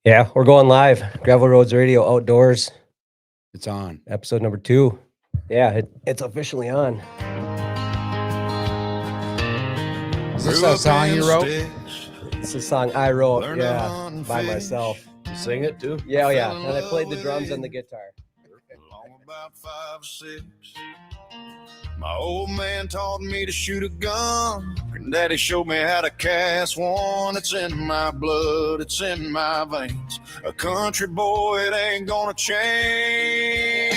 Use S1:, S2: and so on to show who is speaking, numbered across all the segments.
S1: Yeah, we're going live. Gravel Roads Radio Outdoors,
S2: It's on.
S1: episode number 2. Yeah, it's officially on.
S2: Is this a song you wrote?
S1: It's a song I wrote, yeah, by myself.
S3: You sing it too?
S1: Yeah, yeah, and I played the drums and the guitar.
S4: Along about 5 or 6, my old man taught me to shoot a gun. Granddaddy showed me how to cast one. It's in my blood, it's in my veins. A country boy, it ain't gonna change.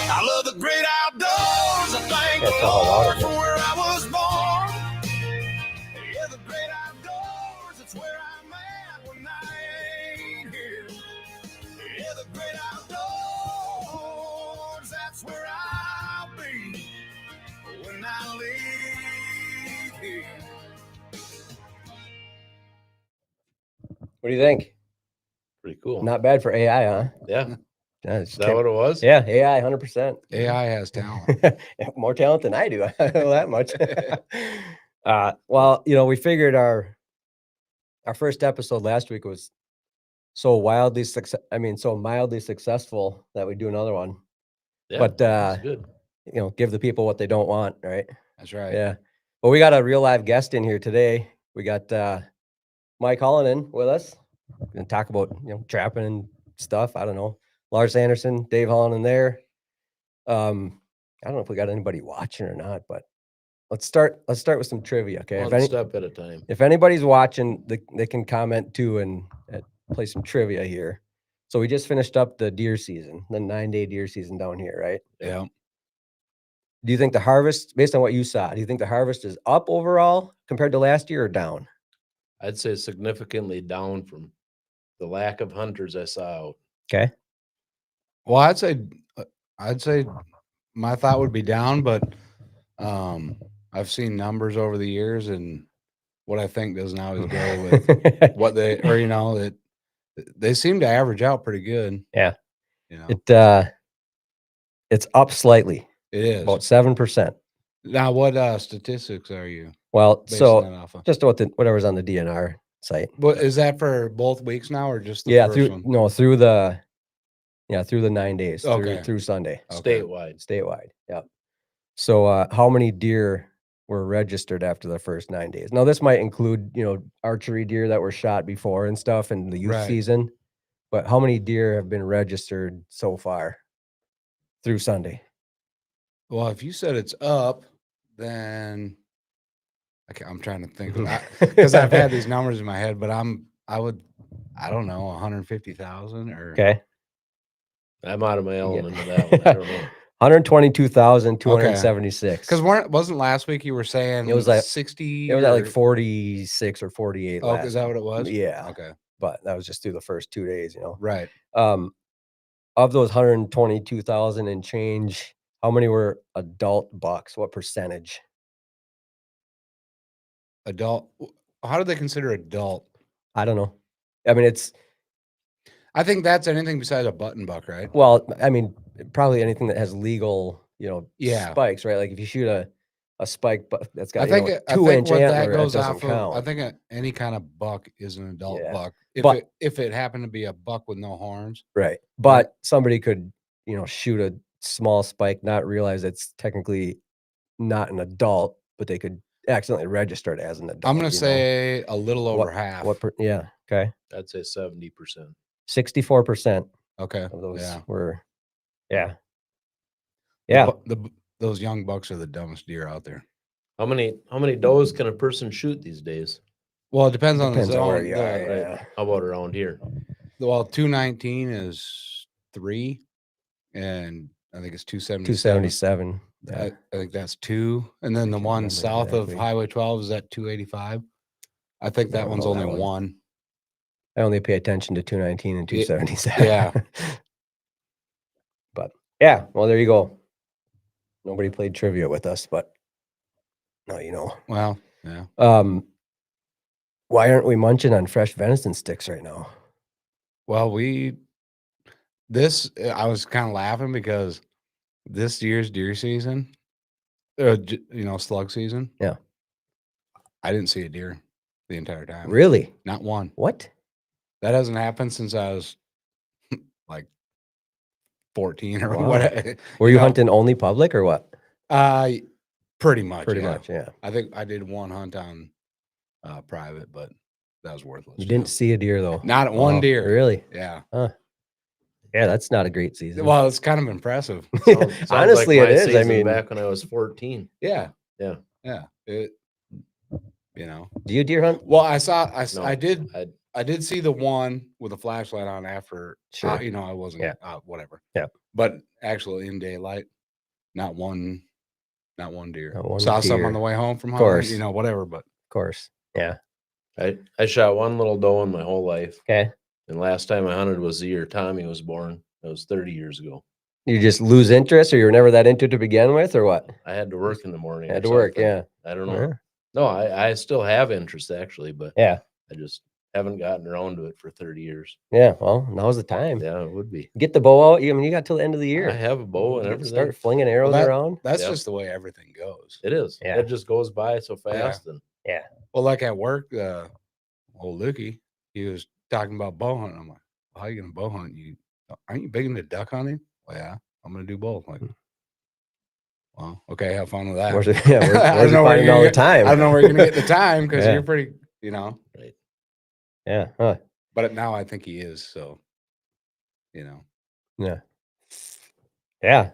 S4: I love the great outdoors. I thank the Lord for where I was born. Yeah, the great outdoors, it's where I'm at when I ain't here. Yeah, the great outdoors, that's where I'll be when I leave here.
S1: What do you think?
S3: Pretty cool.
S1: Not bad for AI, huh?
S3: Yeah.
S1: Yeah,
S3: Is that what it was?
S1: Yeah, AI, 100%.
S2: AI has talent.
S1: More talent than I do. I know that much. Well, we figured our first episode last week was so mildly successful that we do another one.
S3: Yeah,
S1: But
S3: that's good.
S1: give the people what they don't want, right?
S2: That's right.
S1: Yeah. Well, we got a real live guest in here today. We got Mike Halonen with us. We're gonna talk about trapping and stuff. I don't know. Lars Anderson, Dave Halonen there. I don't know if we got anybody watching or not, but let's start with some trivia. Okay.
S3: One step at a time.
S1: If anybody's watching, they can comment too and play some trivia here. So we just finished up the deer season, the 9-day deer season down here, right?
S2: Yeah.
S1: Do you think the harvest, based on what you saw, do you think the harvest is up overall compared to last year or down?
S3: I'd say significantly down from the lack of hunters I saw out.
S1: Okay.
S2: Well, I'd say my thought would be down, but I've seen numbers over the years, and what I think doesn't always go with what that they seem to average out pretty good.
S1: Yeah. It's up slightly.
S2: It is
S1: about 7%.
S2: Now, what statistics are you?
S1: Well,
S2: basing that off of?
S1: just whatever's on the DNR site.
S2: What is that for both weeks now, or just the first one?
S1: through the 9 days,
S2: Okay.
S1: through Sunday,
S2: Okay.
S1: statewide. Yep. So, how many deer were registered after the first 9 days? Now, this might include archery deer that were shot before and stuff in the youth
S2: Right.
S1: season, but how many deer have been registered so far through Sunday?
S2: Well, if you said it's up, then I'm trying to think because I've had these numbers in my head, but I don't know, 150,000 or
S1: Okay.
S3: I'm out of my element with that one. I don't know.
S1: 122,276.
S2: because wasn't last week you were saying
S1: It was like
S2: 60?
S1: It was at like 46 or 48.
S2: Oh, is that what it was?
S1: Yeah.
S2: Okay.
S1: But that was just through the first 2 days,
S2: Right.
S1: Of those 122,000 and change, how many were adult bucks? What percentage?
S2: Adult. How do they consider adult?
S1: I don't know. I mean,
S2: I think that's anything besides a button buck, right?
S1: well, I mean, probably anything that has legal,
S2: Yeah.
S1: spikes, right? Like if you shoot a spike buck that's got
S2: I think
S1: a
S2: I
S1: 2-inch
S2: think what that
S1: antler,
S2: goes
S1: doesn't
S2: off of.
S1: count.
S2: I think any kind of buck is an adult
S1: Yeah.
S2: buck.
S1: But-
S2: If it happened to be a buck with no horns.
S1: Right. But somebody could, shoot a small spike, not realize it's technically not an adult, but they could accidentally register it as an adult.
S2: I'm gonna say a little over half.
S1: Yeah. Okay.
S3: I'd say 70%.
S1: 64%
S2: Okay.
S1: of those
S2: Yeah.
S1: were, yeah.
S2: The
S1: Yeah.
S2: those young bucks are the dumbest deer out there.
S3: How many does can a person shoot these days?
S2: Well, it depends on the
S1: Depends on where
S2: zone.
S1: you are, yeah.
S3: How about around here?
S2: Well, 219 is 3, and I think it's 277.
S1: 277. Yeah.
S2: I think that's 2, and then the
S1: can't
S2: one
S1: remember
S2: south of
S1: exactly.
S2: Highway 12 is at 285. I think that
S1: Don't
S2: one's
S1: know
S2: only
S1: that one.
S2: 1.
S1: I only pay attention to 219 and 277.
S2: Yeah.
S1: But yeah, well, there you go. Nobody played trivia with us, but now you know.
S2: Well, yeah.
S1: Why aren't we munching on fresh venison sticks right now?
S2: Well, I was kind of laughing because this year's deer season, slug season.
S1: Yeah.
S2: I didn't see a deer the entire time.
S1: Really?
S2: Not one.
S1: What?
S2: That hasn't happened since I was like 14 or
S1: Wow.
S2: what.
S1: Were you hunting only public or what?
S2: Pretty much.
S1: Pretty
S2: yeah.
S1: much, yeah.
S2: I think I did one hunt on private, but that was worthless.
S1: You didn't see a deer though.
S2: Not one
S1: Wow,
S2: deer.
S1: Really?
S2: Yeah.
S1: Yeah, that's not a great season.
S2: Well, it's kind of impressive.
S3: Sounds
S1: Honestly,
S3: like
S1: it
S3: my
S1: is. I
S3: season
S1: mean,
S3: back when I was 14.
S2: Yeah.
S3: Yeah.
S2: Yeah. It, you know.
S1: do you deer hunt?
S2: Well, I
S3: No,
S2: did see the one with a flashlight on after.
S1: Sure.
S2: You know, I wasn't.
S1: Yeah.
S2: Whatever.
S1: Yeah.
S2: But actually, in daylight, not one deer.
S1: Not one
S2: Saw some
S1: deer.
S2: on the way home from
S1: Of
S2: hunting.
S1: course.
S2: You know, whatever. But
S1: Of course. Yeah.
S3: I shot one little doe in my whole life.
S1: Okay.
S3: And last time I hunted was the year Tommy was born. That was 30 years ago.
S1: You just lose interest, or you were never that into it to begin with, or what?
S3: I had to work in the morning.
S1: Had
S3: or
S1: to work,
S3: something.
S1: yeah.
S3: I don't know.
S1: Yeah.
S3: No, I still have interest actually, but
S1: Yeah.
S3: I just haven't gotten around to it for 30 years.
S1: Yeah. Well, now's the time.
S3: Yeah, it would be.
S1: Get the bow out. I mean, you got till the end of the year.
S3: I have a bow and everything.
S1: Start flinging arrows around.
S2: that's
S3: Yep.
S2: just the way everything goes.
S3: It is.
S1: Yeah.
S3: It just goes by so fast. And
S1: Yeah.
S2: Well, like at work, old Lukey, he was talking about bow hunting. I'm like, how are you gonna bow hunt? Aren't you big into duck hunting? Well, yeah, I'm gonna do both. I'm like, well, okay, have fun with that.
S1: Where's it,
S2: I
S1: where's
S2: don't
S1: you
S2: know where
S1: finding
S2: you're
S1: all the
S2: gonna
S1: time?
S2: I don't know where you're gonna get the time because
S1: Yeah.
S2: you're pretty, you know.
S3: right.
S1: Yeah. Huh.
S2: But now I think he is. So, you know.
S1: Yeah. Yeah.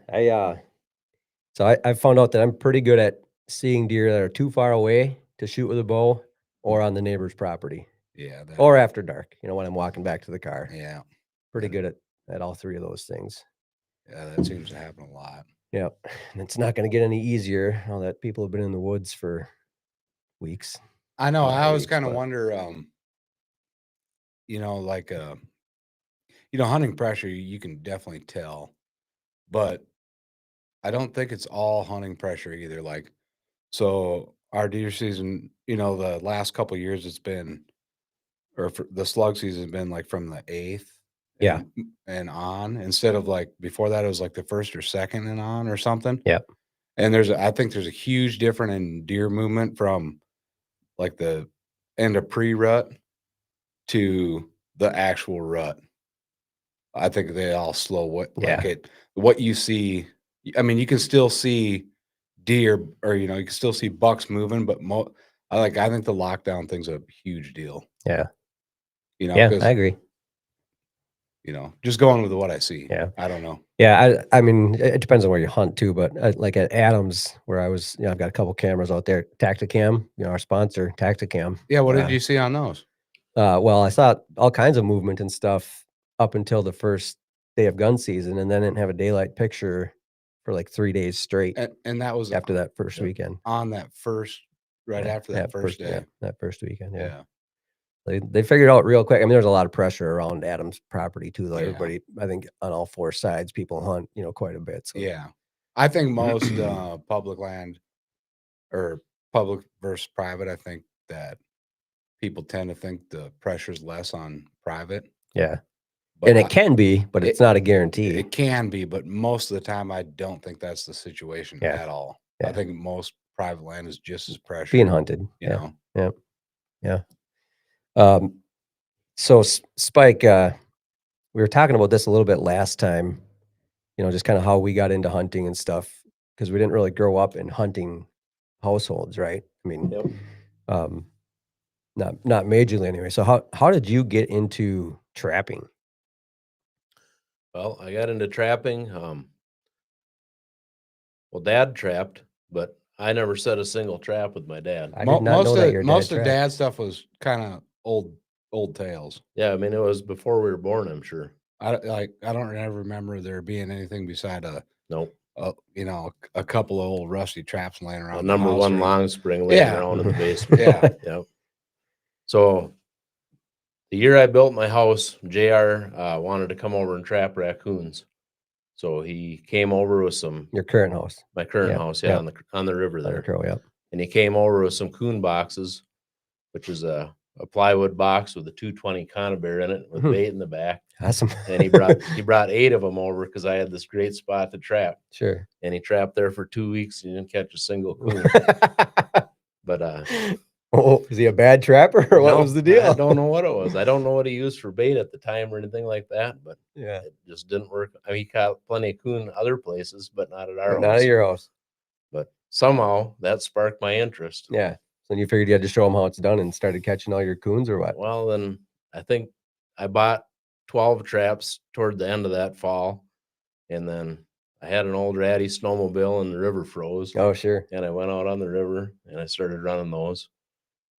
S1: I found out that I'm pretty good at seeing deer that are too far away to shoot with a bow or on the neighbor's property
S2: Yeah.
S1: or after dark, when I'm walking back to the car.
S2: Yeah.
S1: Pretty good at all three of those things.
S2: Yeah, that seems to happen a lot.
S1: Yep. And it's not going to get any easier now that people have been in the woods for weeks.
S2: I know.
S1: Not
S2: I always
S1: weeks,
S2: kind of
S1: but-
S2: wonder, like, hunting pressure, you can definitely tell, but I don't think it's all hunting pressure either. Like, so our deer season, the last couple of years it's been, or for the slug season has been like from the 8th.
S1: Yeah.
S2: And on, instead of like before that, it was like the 1st or 2nd and on or something.
S1: Yep.
S2: And I think there's a huge difference in deer movement from like the end of pre-rut to the actual rut. I think they all slow what you see. I mean, you can still see deer, or you can still see bucks moving, but I think the lockdown thing's a huge deal.
S1: Yeah.
S2: Yeah,
S1: I agree.
S2: Just going with what I see.
S1: Yeah.
S2: I don't know.
S1: Yeah, I mean, it depends on where you hunt too, but like at Adams, where I was, I've got a couple cameras out there. Tacticam, our sponsor, Tacticam.
S2: Yeah, what did you see on those?
S1: Well, I saw all kinds of movement and stuff up until the first day of gun season, and then didn't have a daylight picture for like 3 days straight
S2: And that was
S1: after that first weekend.
S2: on that first, after that first day.
S1: Yeah, that first weekend. Yeah.
S2: Yeah.
S1: They figured out real quick. I mean, there's a lot of pressure around Adams property too, though.
S2: Yeah.
S1: Everybody, I think on all four sides, people hunt, quite a bit. So
S2: Yeah. I think most public land or public versus private, I think that people tend to think the pressure's less on private.
S1: yeah.
S2: But
S1: And it can be, but it's not a guarantee.
S2: It can be, but most of the time I don't think that's the situation
S1: Yeah.
S2: at all.
S1: Yeah.
S2: I think most private land is just as pressured.
S1: Being hunted.
S2: You
S1: Yeah.
S2: know.
S1: So Spike, we were talking about this a little bit last time, just kind of how we got into hunting and stuff, because we didn't really grow up in hunting households, right? I mean,
S3: Yep.
S1: not majorly anyway. So how did you get into trapping?
S3: Well, I got into trapping. Well, Dad trapped, but I never set a single trap with my dad.
S1: I did not know that your dad
S2: most of
S1: trapped.
S2: Dad's stuff was kind of old tales.
S3: Yeah, I mean, it was before we were born, I'm sure.
S2: I don't ever remember there being anything beside
S3: Nope.
S2: a couple of old rusty traps laying around.
S3: A
S2: the
S3: number
S2: house
S3: one
S2: or-
S3: long spring laying
S2: Yeah.
S3: around in the basement.
S2: Yeah.
S3: Yep. So the year I built my house, JR wanted to come over and trap raccoons. So he came over with
S1: Your current house,
S3: my current
S1: Yep,
S3: house,
S1: yep.
S3: on the river there.
S1: Crow, yep.
S3: And he came over with some coon boxes, which is a plywood box with a 220 conibear in it with
S1: Hmm.
S3: bait in the back.
S1: Awesome.
S3: And he brought 8 of them over because I had this great spot to trap.
S1: Sure.
S3: And he trapped there for 2 weeks and he didn't catch a single coon. But
S1: Oh, is he a bad trapper or what
S3: No,
S1: was the deal?
S3: I don't know what it was. I don't know what he used for bait at the time or anything like that, but
S1: Yeah,
S3: it just didn't work. I mean, he caught plenty of coon other places, but not at our
S1: but not
S3: house.
S1: at your house.
S3: But somehow that sparked my interest.
S1: Yeah. So you figured you had to show him how it's done and started catching all your coons or what?
S3: Well, then I think I bought 12 traps toward the end of that fall. And then I had an old ratty snowmobile and the river froze.
S1: Oh, sure.
S3: And I went out on the river and I started running those.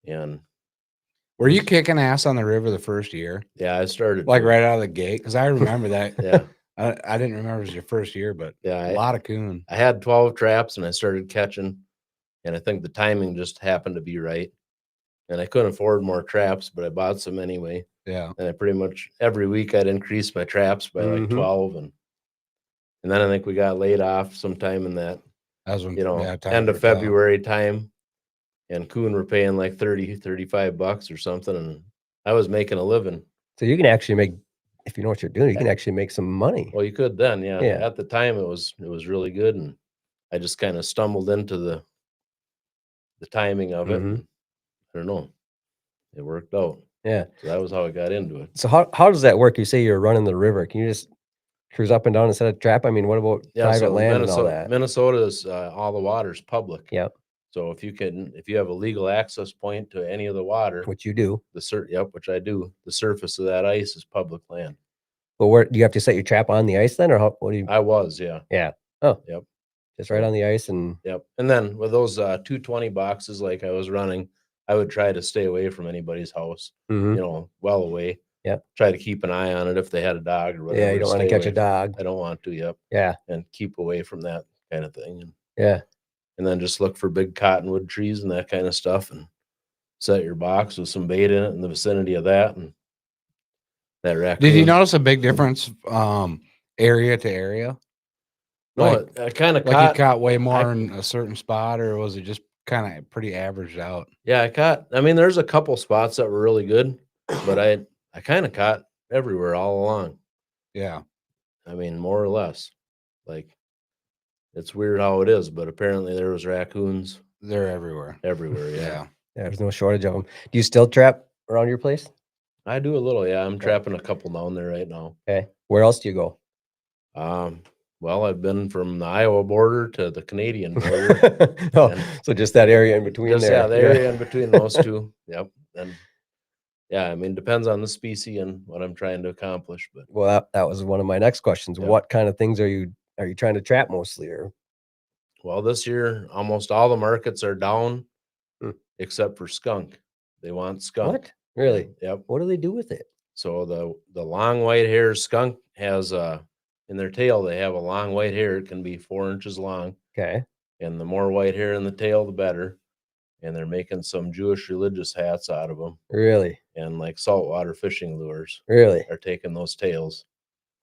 S3: And
S2: Were you kicking ass on the river the first year?
S3: yeah, I started
S2: Like
S3: to.
S2: right out of the gate? Because I remember that.
S3: Yeah.
S2: I didn't remember it was your first year, but
S3: Yeah.
S2: a lot of coon.
S3: I had 12 traps and I started catching. And I think the timing just happened to be right. And I couldn't afford more traps, but I bought some anyway.
S2: Yeah.
S3: And I pretty much every week I'd increase my traps by like 12. And then I think we got laid off sometime in that,
S2: That was when,
S3: you know,
S2: yeah, times
S3: end
S2: were
S3: of
S2: tough.
S3: February time. And coon were paying like 30, $35 or something. And I was making a living.
S1: So you can actually make, if you know what you're doing, you can actually make some money.
S3: Well, you could then, yeah.
S1: Yeah.
S3: At the time it was really good. And I just kind of stumbled into the timing of it. And I don't know. It worked out.
S1: Yeah.
S3: So that was how I got into it.
S1: So how does that work? You say you're running the river. Can you just cruise up and down and set a trap? I mean, what about private land and all that?
S3: Minnesota's all the water's public.
S1: Yep.
S3: So if you have a legal access point to any of the water,
S1: Which you do.
S3: which I do, the surface of that ice is public land.
S1: But where do you have to set your trap on the ice then, or what do you?
S3: I was, yeah.
S1: Yeah. Oh.
S3: Yep.
S1: Just right on the ice and.
S3: Yep. And then with those 220 boxes, like I was running, I would try to stay away from anybody's house. You know, well away.
S1: Yep.
S3: Try to keep an eye on it if they had a dog or whatever.
S1: Yeah, you don't want to catch a dog.
S3: I don't want to. Yep.
S1: Yeah.
S3: And keep away from that kind of thing. And,
S1: yeah.
S3: And then just look for big cottonwood trees and that kind of stuff, and set your box with some bait in it in the vicinity of that. And that raccoon.
S2: Did you notice a big difference, area to area?
S3: No, I kind of
S2: Like you caught way more in a certain spot, or was it just kind of pretty averaged out?
S3: Yeah, I mean, there's a couple spots that were really good, but I kind of caught everywhere all along.
S2: Yeah.
S3: I mean, more or less. Like, it's weird how it is, but apparently there was raccoons
S2: They're everywhere.
S3: everywhere. Yeah.
S2: Yeah.
S1: There's no shortage of them. Do you still trap around your place?
S3: I do a little. Yeah, I'm trapping a couple down there right now.
S1: Okay. Where else do you go?
S3: Well, I've been from the Iowa border to the Canadian border.
S1: Oh, so just that area in between
S3: Just,
S1: there.
S3: yeah, the area in between those two. Yep. And yeah, I mean, depends on the species and what I'm trying to accomplish. But
S1: Well, that was one of my next questions.
S3: Yep.
S1: What kind of things are you trying to trap mostly, or?
S3: well, this year almost all the markets are down,
S1: Hmm.
S3: except for skunk. They want skunk.
S1: What? Really?
S3: Yep.
S1: What do they do with it?
S3: So the long white hair skunk has in their tail, they have a long white hair. It can be 4 inches long,
S1: Okay.
S3: and the more white hair in the tail, the better. And they're making some Jewish religious hats out of them,
S1: Really?
S3: and like saltwater fishing lures
S1: Really?
S3: are taking those tails.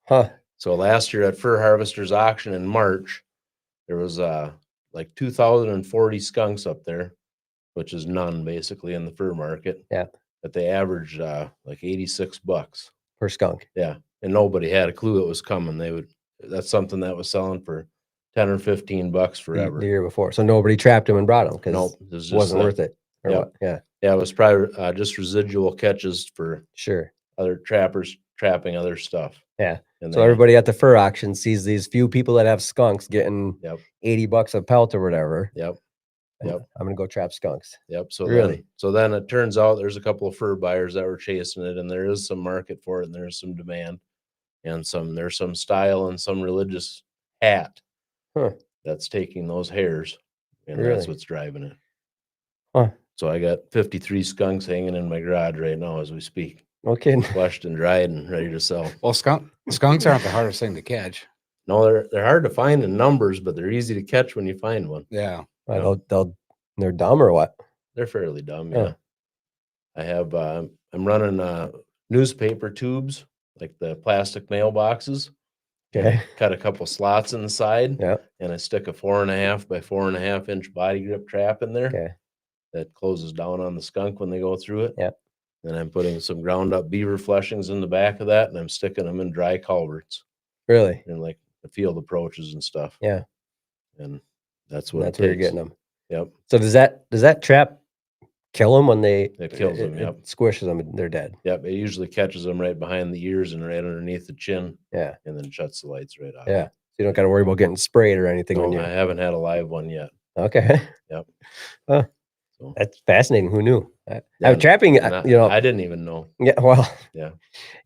S1: Huh.
S3: So last year at Fur Harvesters Auction in March, there was like 2,040 skunks up there, which is none basically in the fur market.
S1: Yeah.
S3: But they averaged like $86.
S1: Per skunk.
S3: Yeah. And nobody had a clue it was coming. That's something that was selling for 10 or 15 bucks forever.
S1: The year before. So nobody trapped them and brought them because
S3: Nope.
S1: it wasn't worth it. Or
S3: Yep.
S1: what? Yeah.
S3: Yeah, it was probably just residual catches for
S1: Sure.
S3: other trappers trapping other stuff.
S1: Yeah.
S3: And
S1: So everybody at the fur auction sees these few people that have skunks getting
S3: Yep.
S1: $80 a pelt or whatever.
S3: Yep.
S1: and
S3: Yep.
S1: I'm gonna go trap skunks.
S3: Yep. So
S1: Really?
S3: then it turns out there's a couple of fur buyers that were chasing it, and there is some market for it, and there's some demand, and there's some style and some religious hat
S1: Huh.
S3: that's taking those hairs, and
S1: Really?
S3: that's what's driving it.
S1: Huh.
S3: So I got 53 skunks hanging in my garage right now as we speak,
S1: Okay.
S3: flushed and dried and ready to sell.
S2: Well, skunks aren't the hardest thing to catch.
S3: No, they're hard to find in numbers, but they're easy to catch when you find one.
S2: Yeah.
S1: They're dumb or what?
S3: They're fairly dumb.
S1: Huh.
S3: Yeah. I have, I'm running newspaper tubes, like the plastic mailboxes.
S1: Okay.
S3: Cut a couple slots in the side.
S1: Yeah.
S3: And I stick a 4.5 by 4.5 inch body grip trap in there.
S1: Okay.
S3: That closes down on the skunk when they go through it.
S1: Yep.
S3: And I'm putting some ground up beaver fleshings in the back of that, and I'm sticking them in dry culverts
S1: Really?
S3: and like the field approaches and stuff.
S1: Yeah.
S3: And that's what
S1: That's
S3: it
S1: where you're
S3: takes.
S1: getting them.
S3: Yep.
S1: So does that trap kill them when they
S3: It kills 'em, yep.
S1: it squishes them and they're dead.
S3: Yep, it usually catches them right behind the ears and right underneath the chin,
S1: Yeah,
S3: and then shuts the lights right off.
S1: yeah. So you don't got to worry about getting sprayed or anything when
S3: No,
S1: you.
S3: I haven't had a live one yet.
S1: Okay.
S3: Yep.
S1: Huh.
S3: So
S1: That's fascinating. Who knew?
S3: yeah,
S1: Trapping,
S3: and
S1: you know.
S3: I didn't even know.
S1: Yeah. Well.
S3: Yeah.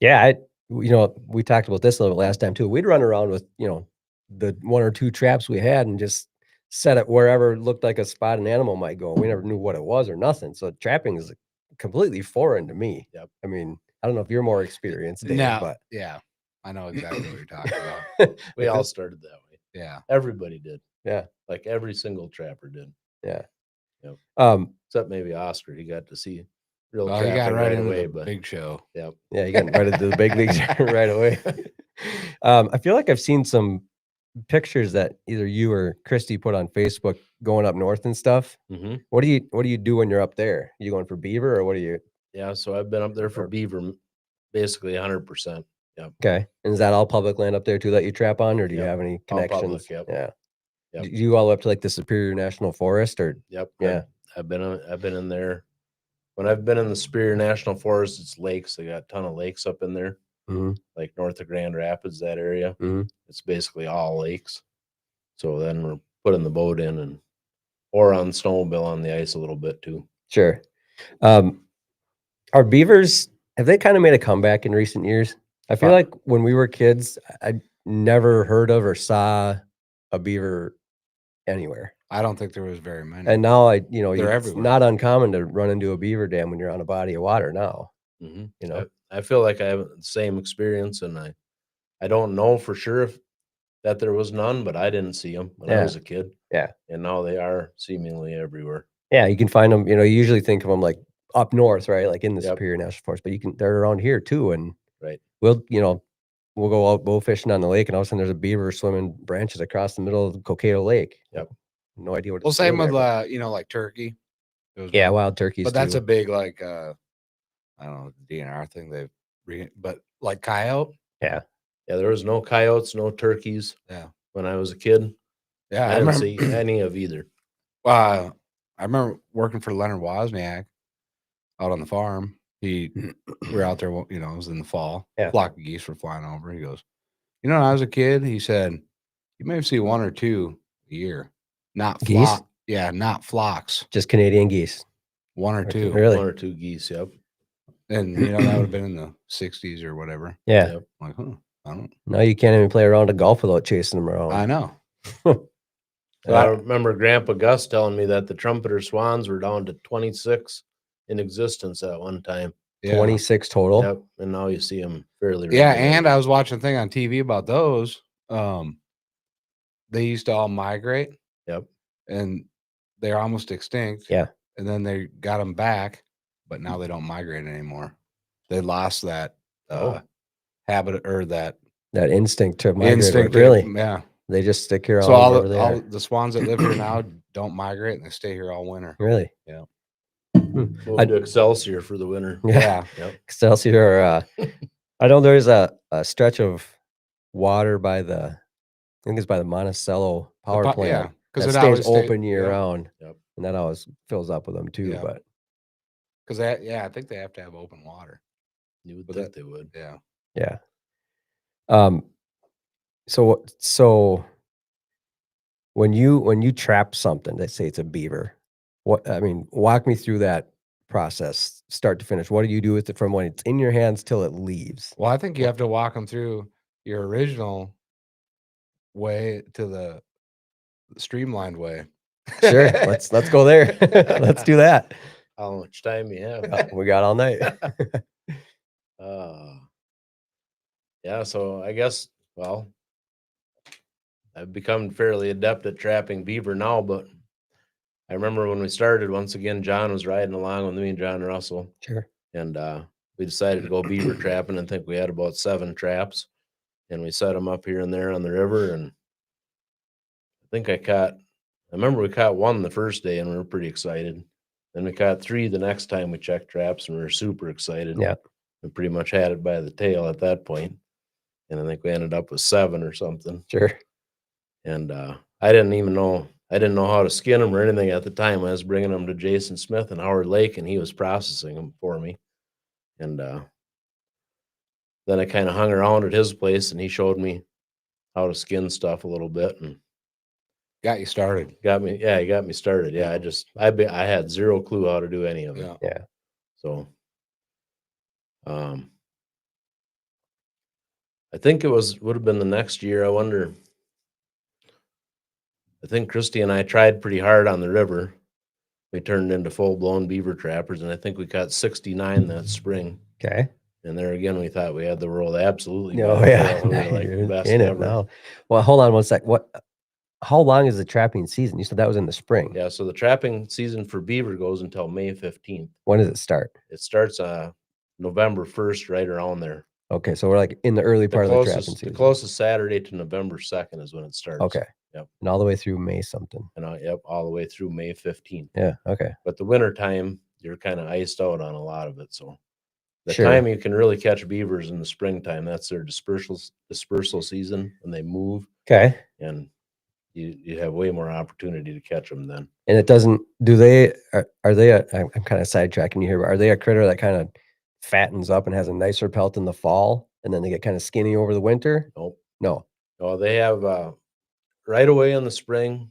S1: Yeah. You know, we talked about this a little bit last time too. We'd run around with, you know, the 1 or 2 traps we had and just set it wherever looked like a spot an animal might go. We never knew what it was or nothing. So trapping is completely foreign to me.
S3: Yep.
S1: I mean, I don't know if you're more experienced, Dave,
S2: No,
S1: but
S2: yeah, I know exactly what you're talking about.
S3: We all started that way.
S2: Yeah.
S3: Everybody did.
S1: yeah,
S3: Like every single trapper did.
S1: yeah.
S3: Yep. Except maybe Oscar. He got to see real
S2: Well, he got
S3: trapping
S2: right
S3: right
S2: into
S3: away,
S2: the
S3: but
S2: big show.
S3: yep.
S1: Yeah, you got invited to the big leagues right away. I feel like I've seen some pictures that either you or Christy put on Facebook going up north and stuff.
S3: Hmm.
S1: What do you do when you're up there? You going for beaver or what are you?
S3: Yeah, so I've been up there for beaver basically 100%. Yep.
S1: Okay, and is that all public land up there too that you trap on, or do you
S3: Yep.
S1: have any
S3: All
S1: connections?
S3: public, yep.
S1: Yeah.
S3: Yep.
S1: Do you go all up to like the Superior National Forest, or
S3: Yep.
S1: yeah?
S3: I've been in there. When I've been in the Superior National Forest, it's lakes. They got a ton of lakes up in there,
S1: Mm-hmm.
S3: like north of Grand Rapids, that area.
S1: Mm-hmm.
S3: It's basically all lakes. So then we're putting the boat in or on snowmobile on the ice a little bit too.
S1: Sure. Are beavers, have they kind of made a comeback in recent years? I feel like when we were kids, I never heard of or saw a beaver anywhere.
S2: I don't think there was very many.
S1: And now
S2: They're
S1: it's
S2: everywhere.
S1: not uncommon to run into a beaver dam when you're on a body of water now.
S3: Mm-hmm.
S1: You know?
S3: I feel like I have the same experience, and I don't know for sure if that there was none, but I didn't see them when I was a kid.
S1: Yeah.
S3: And now they are seemingly everywhere.
S1: Yeah, you can find them, you know, you usually think of them like up north, right? Like in the
S3: Yep.
S1: Superior National Forest, but they're around here too. And
S3: Right.
S1: we'll go out bow fishing on the lake and all of a sudden there's a beaver swimming branches across the middle of the Coquito Lake.
S3: Yep.
S1: No idea what
S2: Well,
S1: it's
S2: same
S1: doing
S2: with
S1: there,
S2: you know, like turkey. Those
S1: yeah,
S2: ones.
S1: wild turkeys
S2: But that's
S1: too.
S2: a big like I don't know, DNR thing but like coyote.
S1: Yeah.
S3: Yeah, there was no coyotes, no turkeys.
S2: Yeah.
S3: When I was a kid,
S2: Yeah,
S3: I didn't see any of either.
S2: I remember working for Leonard Wozniak out on the farm. We were out there, you know, it was in the fall.
S1: Yeah.
S2: Flock of geese were flying over. He goes, you know, when I was a kid, he said, you may see 1 or 2 a year. Not
S1: Geese?
S2: flock. Yeah, not flocks.
S1: Just Canadian geese.
S2: 1 or 2.
S1: Really?
S3: 1 or 2 geese, yep.
S2: And you know, that would have been in the 60s or whatever.
S1: Yeah.
S3: Yep.
S2: I'm like, huh, I don't
S1: Now you can't even play around a golf without chasing them around.
S2: I know.
S3: So I remember Grandpa Gus telling me that the trumpeter swans were down to 26 in existence at one time.
S2: Yeah.
S1: 26 total.
S3: Yep. And now you see them fairly
S2: Yeah,
S3: regularly.
S2: and I was watching a thing on TV about those. They used to all migrate.
S3: Yep.
S2: And they're almost extinct.
S1: Yeah.
S2: And then they got them back, but now they don't migrate anymore. They lost that habit or that
S1: Instinct to migrate.
S2: instinct.
S1: Really?
S2: Yeah.
S1: They just stick here
S2: So
S1: all
S2: all
S1: over there.
S2: all the swans that live here now don't migrate and they stay here all winter.
S1: Really?
S2: Yeah.
S3: Moved to Excelsior for the winter.
S1: Yeah.
S3: Yep.
S1: Excelsior. I know there's a stretch of water by I think it's by the Monticello power plant.
S2: Yeah.
S1: Because
S2: Because
S1: it
S2: it
S1: stays
S2: always
S1: open year
S2: yeah.
S1: round.
S3: Yep.
S1: And that always fills up with them too.
S2: Yeah.
S1: But
S2: Because I think they have to have open water.
S3: You would
S2: But
S3: think they would.
S2: Yeah.
S1: yeah. So when you trap something, let's say it's a beaver, walk me through that process, start to finish. What do you do with it from when it's in your hands till it leaves?
S2: Well, I think you have to walk them through your original way to the streamlined way.
S1: Sure. Let's go there. Let's do that.
S3: How much time you have?
S1: We got all night.
S3: Yeah, so I guess, well, I've become fairly adept at trapping beaver now, but I remember when we started, once again, John was riding along with me and John Russell,
S1: Sure.
S3: and we decided to go beaver trapping. I think we had about 7 traps, and we set them up here and there on the river, and I remember we caught 1 the first day, and we were pretty excited. Then we caught 3 the next time we checked traps, and we were super excited.
S1: Yeah.
S3: We pretty much had it by the tail at that point. And I think we ended up with 7 or something.
S1: Sure.
S3: And I didn't even know. I didn't know how to skin them or anything at the time. I was bringing them to Jason Smith in Howard Lake, and he was processing them for me. And then I kind of hung around at his place, and he showed me how to skin stuff a little bit, and
S2: Got you started.
S3: he got me started. Yeah, I had zero clue how to do any of it.
S2: Yeah.
S1: Yeah.
S3: So, I think would have been the next year. I wonder. I think Christy and I tried pretty hard on the river. We turned into full-blown beaver trappers, and I think we caught 69 that spring.
S1: Okay.
S3: And there again, we thought we had the world absolutely.
S1: Oh,
S3: by the
S1: yeah.
S3: tail. We were like
S1: You're
S3: the best
S1: in it
S3: ever.
S1: now. Well, hold on one sec. How long is the trapping season? You said that was in the spring.
S3: Yeah, so the trapping season for beaver goes until May 15th.
S1: When does it start?
S3: It starts November 1st, right around there.
S1: Okay, so we're like in the early part of the trapping
S3: The
S1: season.
S3: closest Saturday to November 2nd is when it starts.
S1: Okay.
S3: Yep.
S1: And all the way through May something.
S3: And all the way through May 15th.
S1: Yeah. Okay.
S3: But the winter time, you're kind of iced out on a lot of it. So the
S1: Sure.
S3: time you can really catch beavers in the springtime, that's their dispersal season when they move,
S1: Okay.
S3: and you have way more opportunity to catch them then.
S1: And it doesn't. Are they? I'm kind of sidetracking you here, but are they a critter that kind of fattens up and has a nicer pelt in the fall, and then they get kind of skinny over the winter?
S3: Nope.
S1: No.
S3: Oh, they have right away in the spring,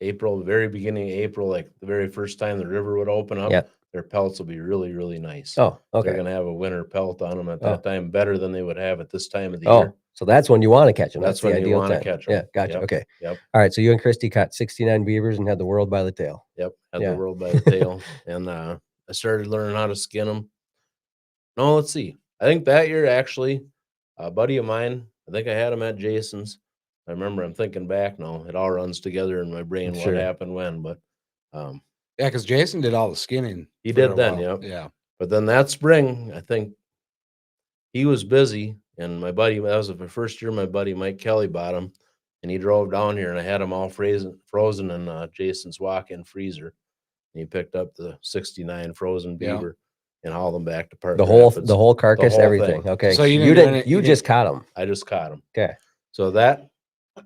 S3: April, the very beginning of April, like the very first time the river would open up,
S1: Yeah.
S3: their pelts will be really, really nice.
S1: Oh.
S3: They're
S1: Okay.
S3: going to have a winter pelt on them at
S1: Oh.
S3: that time, better than they would have at this time of the
S1: Oh,
S3: year.
S1: so that's when you want to catch them.
S3: That's
S1: the
S3: when you
S1: ideal
S3: wanna
S1: time.
S3: catch 'em.
S1: Yeah. Gotcha.
S3: Yep.
S1: Okay.
S3: Yep.
S1: All right. So you and Christy caught 69 beavers and had the world by the tail.
S3: Yep. Had
S1: Yeah.
S3: the world by the tail. And I started learning how to skin them. No, let's see. I think that year, actually, a buddy of mine, I think I had him at Jason's. I remember, I'm thinking back now. It all runs together in my brain
S1: Sure.
S3: what happened when. But
S2: Yeah, because Jason did all the skinning.
S3: He
S2: for
S3: did
S2: a
S3: then,
S2: while.
S3: yep.
S2: Yeah.
S3: But then that spring, I think he was busy, and my buddy, that was the first year my buddy Mike Kelly bought him, and he drove down here, and I had him all frozen in Jason's walk-in freezer. And he picked up the 69 frozen
S2: Yeah.
S3: beaver and hauled them back to Park
S1: The whole
S3: Rapids.
S1: carcass,
S3: whole
S1: everything.
S3: thing.
S1: Okay.
S2: So you
S1: you
S2: didn't do
S1: didn't.
S2: any-
S1: You
S2: you
S1: just caught them.
S3: I just caught him.
S1: Okay.
S3: So the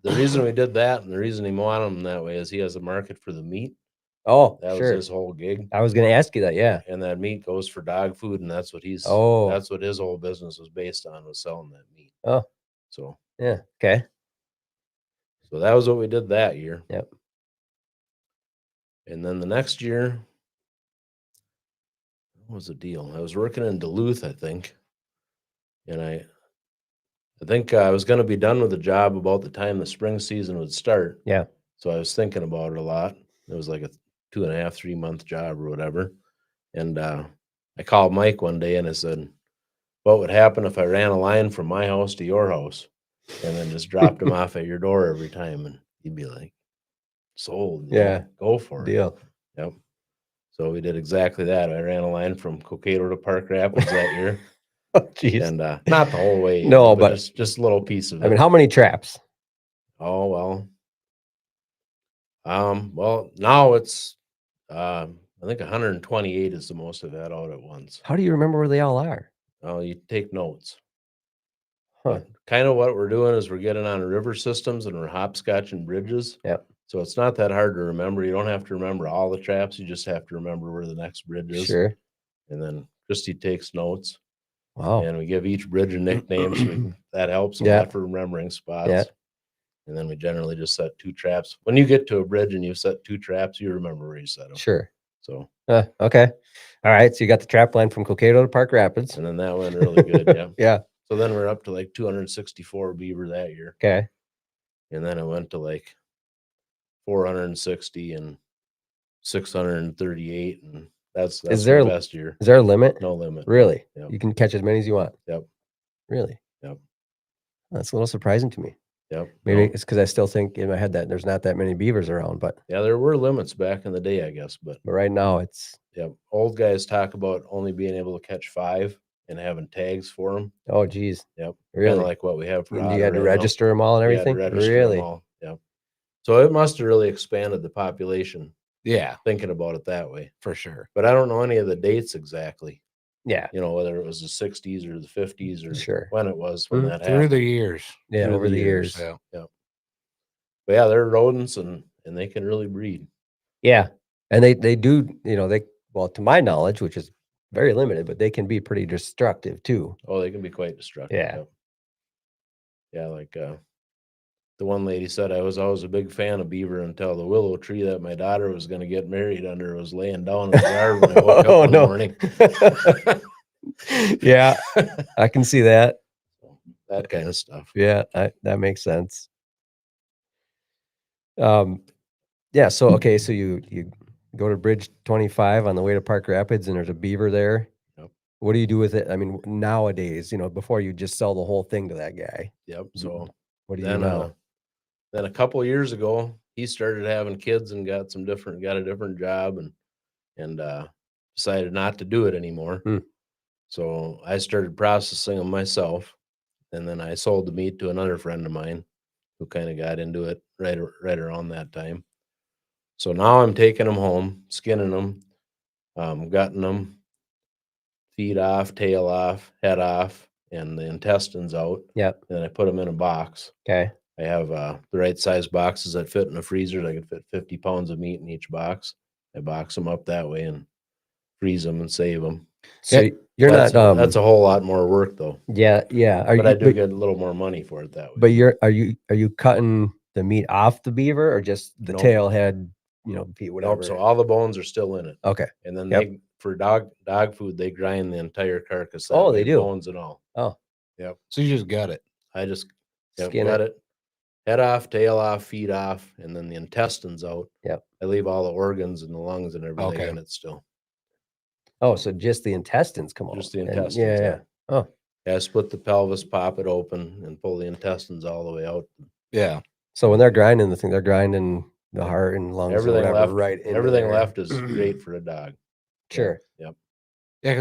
S3: reason we did that, and the reason he wanted them that way, is he has a market for the meat.
S1: Oh,
S3: That
S1: sure.
S3: was his whole gig.
S1: I was going to ask you that. Yeah.
S3: And that meat goes for dog food, and that's what
S1: Oh.
S3: that's what his whole business was based on, was selling that meat.
S1: Oh.
S3: So
S1: Yeah. Okay.
S3: that was what we did that year.
S1: Yep.
S3: And then the next year, what was the deal? I was working in Duluth, I think. And I think I was going to be done with the job about the time the spring season would start.
S1: Yeah.
S3: So I was thinking about it a lot. It was like a 2.5, 3 month job or whatever. And I called Mike one day and I said, what would happen if I ran a line from my house to your house and then just dropped him off at your door every time? And he'd be like, sold.
S1: Yeah.
S3: Go for it.
S1: Deal.
S3: Yep. So we did exactly that. I ran a line from Cokato to Park Rapids that year.
S1: Oh, jeez.
S3: And not the whole way.
S1: No, but
S3: just a little piece of it.
S1: I mean, how many traps?
S3: Oh, well. Well, now it's I think 128 is the most I've had out at once.
S1: How do you remember where they all are?
S3: Well, you take notes.
S1: Huh.
S3: Kind of what we're doing is we're getting on river systems and we're hopscotching bridges.
S1: Yep.
S3: So it's not that hard to remember. You don't have to remember all the traps. You just have to remember where the next bridge is.
S1: Sure.
S3: And then Christy takes notes.
S1: Wow.
S3: And we give each bridge a nickname. So that helps a
S1: Yeah.
S3: lot for remembering spots.
S1: Yeah.
S3: And then we generally just set 2 traps. When you get to a bridge and you set 2 traps, you remember where you set them.
S1: Sure.
S3: So,
S1: Okay. All right. So you got the trap line from Cokato to Park Rapids.
S3: and then that went really good. Yeah.
S1: Yeah.
S3: So then we're up to like 264 beaver that year.
S1: Okay.
S3: And then it went to like 460 and 638. And that's
S1: there
S3: the best year.
S1: Is there a limit?
S3: No limit.
S1: Really?
S3: Yep.
S1: You can catch as many as you want.
S3: Yep.
S1: Really?
S3: Yep.
S1: That's a little surprising to me.
S3: Yep.
S1: Maybe
S3: No.
S1: it's because I still think in my head that there's not that many beavers around, but
S3: Yeah, there were limits back in the day, I guess. But
S1: right now it's
S3: yeah, old guys talk about only being able to catch 5 and having tags for them.
S1: oh geez.
S3: Yep.
S1: Really?
S3: Kind of like what we have for
S1: And
S3: otter
S1: you had to
S3: right now.
S1: register them all and
S3: We had to
S1: everything?
S3: register 'em
S1: Really?
S3: all. Yep. So it must have really expanded the population,
S2: Yeah,
S3: thinking about it that way.
S2: for sure.
S3: But I don't know any of the dates exactly.
S1: Yeah.
S3: You know, whether it was the 60s or the 50s or
S1: Sure.
S3: when it was when
S1: Mhm.
S3: that
S2: Through
S3: happened.
S2: the years.
S1: Yeah,
S3: Through
S1: over
S3: the
S1: the years.
S2: Yeah.
S3: But yeah, they're rodents and they can really breed.
S1: Yeah. And they do, well, to my knowledge, which is very limited, but they can be pretty destructive too.
S3: Oh, they can be quite destructive.
S1: Yeah.
S3: Yep. Yeah, like the one lady said, I was always a big fan of beaver until the willow tree that my daughter was going to get married under was laying down in the yard when I woke up in the morning.
S1: Yeah, I can see that.
S3: That kind of stuff.
S1: Yeah, that makes sense. Yeah, so okay, so you go to Bridge 25 on the way to Park Rapids and there's a beaver there.
S3: Yep.
S1: What do you do with it? I mean, nowadays, before you just sell the whole thing to that guy.
S3: Yep. So
S1: What do you do now?
S3: Then a couple of years ago, he started having kids and got a different job and decided not to do it anymore. So I started processing them myself, and then I sold the meat to another friend of mine who kind of got into it right around that time. So now I'm taking them home, skinning them, gutting them, feet off, tail off, head off, and the intestines out.
S1: Yep.
S3: And then I put them in a box.
S1: Okay.
S3: I have the right size boxes that fit in the freezer. I can fit 50 pounds of meat in each box. I box them up that way and freeze them and save them.
S1: So you're
S3: that's
S1: not.
S3: That's a whole lot more work though.
S1: Yeah.
S3: But I do get a little more money for it that way.
S1: But are you cutting the meat off the beaver or just the
S3: Nope.
S1: tail, head, feet, whatever?
S3: Nope, so all the bones are still in it.
S1: Okay.
S3: And then
S1: Yep.
S3: for dog food, they grind the entire carcass.
S1: Oh, they do?
S3: Bones and all.
S1: Oh.
S3: Yep.
S2: So you just gut it.
S3: I just
S1: Skin
S3: cut it. Head off, tail off, feet off, and then the intestines out.
S1: Yep.
S3: I leave all the organs and the lungs and everything
S2: Okay.
S3: in it still.
S1: Oh, so just the intestines come out.
S3: Just the
S1: And-
S3: intestines.
S1: yeah. Oh,
S3: Yeah, I split the pelvis, pop it open, and pull the intestines all the way out.
S2: Yeah.
S1: so when they're grinding the thing, they're grinding the heart and lungs.
S3: Everything
S1: or whatever
S3: left,
S1: right into
S3: everything
S1: there.
S3: left is great for a dog.
S1: Sure.
S3: Yep.
S2: Yeah,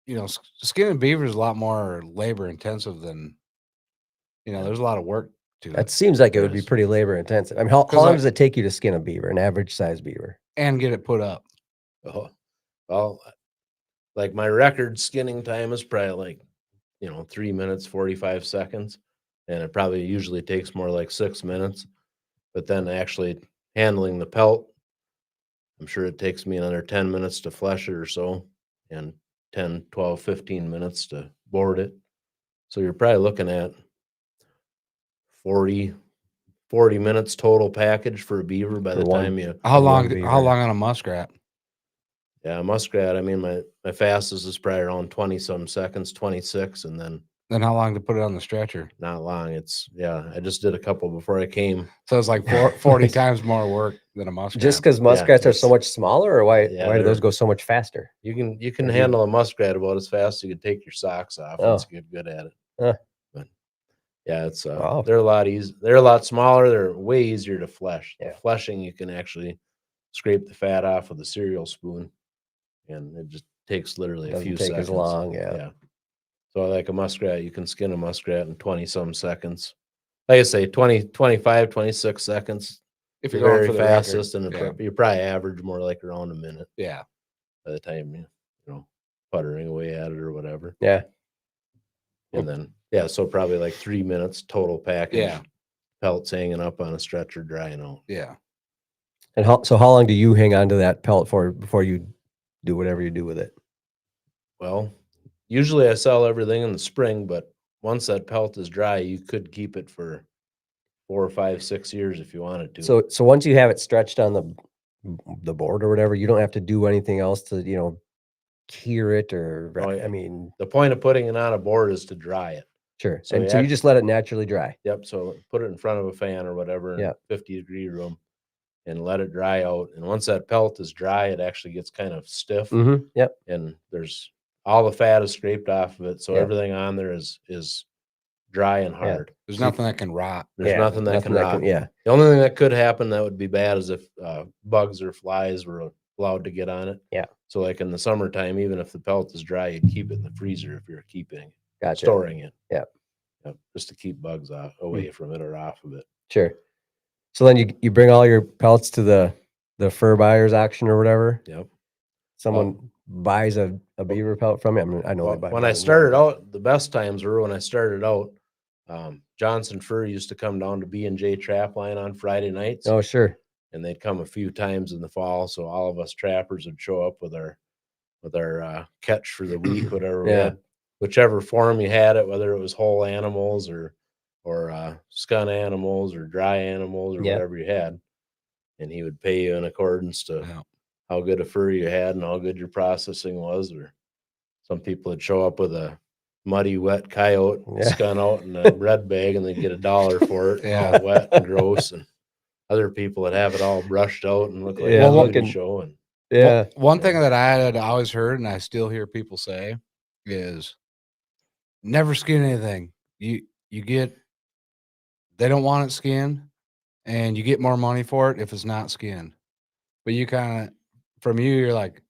S2: because skinning beaver is a lot more labor intensive than there's a lot of work to
S1: That
S2: it
S1: seems like it
S3: There
S1: would be
S3: is.
S1: pretty labor intensive. I mean, how
S2: 'Cause
S1: long
S2: like-
S1: does it take you to skin a beaver, an average size beaver?
S2: and get it put up.
S3: Oh, well, like my record skinning time is probably 3 minutes, 45 seconds. And it probably usually takes more like 6 minutes. But then actually handling the pelt, I'm sure it takes me another 10 minutes to flesh it or so, and 10, 12, 15 minutes to board it. So you're probably looking at 40 minutes total package for a beaver by
S1: For
S3: the
S1: one-
S3: time you.
S2: How
S1: One
S2: long?
S1: beaver.
S2: How long on a muskrat?
S3: Yeah, muskrat. I mean, my fastest is probably around 20 some seconds, 26, and then
S2: Then how long to put it on the stretcher?
S3: not long. I just did a couple before I came.
S2: So it's like 40 times more work than a muskrat.
S1: Just because muskrats are so
S3: it's-
S1: much smaller, or why
S3: Yeah,
S1: why do those
S3: they're-
S1: go so much faster?
S3: You can
S1: Or you-
S3: handle a muskrat about as fast as you can take your socks off
S1: Oh.
S3: once you get good at it.
S1: Huh.
S3: But yeah, it's
S1: Wow.
S3: they're a lot easy. They're a lot smaller. They're way easier to flesh.
S1: Yeah.
S3: The fleshing, you can actually scrape the fat off with a cereal spoon, and it just takes literally a
S1: Doesn't
S3: few
S1: take
S3: seconds.
S1: as long, yeah.
S3: So like a muskrat, you can skin a muskrat in 20 some seconds. Like I say, 20, 25, 26 seconds.
S2: if
S3: You're
S2: you're going
S3: very
S2: for the
S3: fastest,
S2: record.
S3: and you probably average more like around a minute
S2: Yeah.
S3: by the time puttering away at it or whatever.
S1: Yeah.
S3: And then so probably like 3 minutes total package.
S2: Yeah.
S3: Pelts hanging up on a stretcher drying out.
S2: Yeah.
S1: And how long do you hang on to that pelt for before you do whatever you do with it?
S3: Well, usually I sell everything in the spring, but once that pelt is dry, you could keep it for 4 or 5, 6 years if you wanted to.
S1: So once you have it stretched on the board or whatever, you don't have to do anything else to cure it or
S3: Oh, yeah.
S1: I mean,
S3: The point of putting it on a board is to dry it.
S1: sure.
S3: So
S1: And
S3: you
S1: so you
S3: act-
S1: just let it naturally dry.
S3: Yep. So put it in front of a fan or whatever, in
S1: Yeah.
S3: 50-degree room, and let it dry out. And once that pelt is dry, it actually gets kind of stiff,
S1: Mm-hmm. Yep.
S3: and there's all the fat is scraped off of it. So
S1: Yeah.
S3: everything on there is dry and hard.
S2: There's nothing that can rot.
S3: There's
S1: Yeah,
S3: nothing that can rot.
S1: yeah.
S3: The only thing that could happen that would be bad is if bugs or flies were allowed to get on it.
S1: Yeah.
S3: So like in the summertime, even if the pelt is dry, you'd keep it in the freezer if you're
S1: Gotcha.
S3: storing it.
S1: Yeah.
S3: Yep, just to keep bugs away from it or off of it.
S1: Sure. So then you bring all your pelts to the fur buyers auction or whatever.
S3: Yep.
S1: Someone buys a beaver pelt from you. I mean, I know
S3: Well,
S1: they buy
S3: when
S1: more
S3: I
S1: than
S3: started
S1: one.
S3: out, the best times were when I started out. Johnson Fur used to come down to B&J Trap Line on Friday nights,
S1: Oh, sure.
S3: and they'd come a few times in the fall. So all of us trappers would show up with our catch for the week, whatever we
S1: Yeah.
S3: had, whichever form you had it, whether it was whole animals or scun animals or dry animals or
S1: Yeah.
S3: whatever you had, and he would pay you in accordance to
S2: Yeah.
S3: how good a fur you had and how good your processing was. Or some people would show up with a muddy, wet coyote
S1: Yeah.
S3: scun out in a bread bag, and they'd get $1 for it,
S2: Yeah.
S3: all wet and gross. And other people would have it all brushed out and look like
S1: Yeah,
S3: a beauty
S1: looking-
S3: show. And
S1: Yeah.
S2: One thing that I had always heard, and I still hear people say, is never skin anything. They don't want it skinned, and you get more money for it if it's not skinned. But you kind of, from you're like,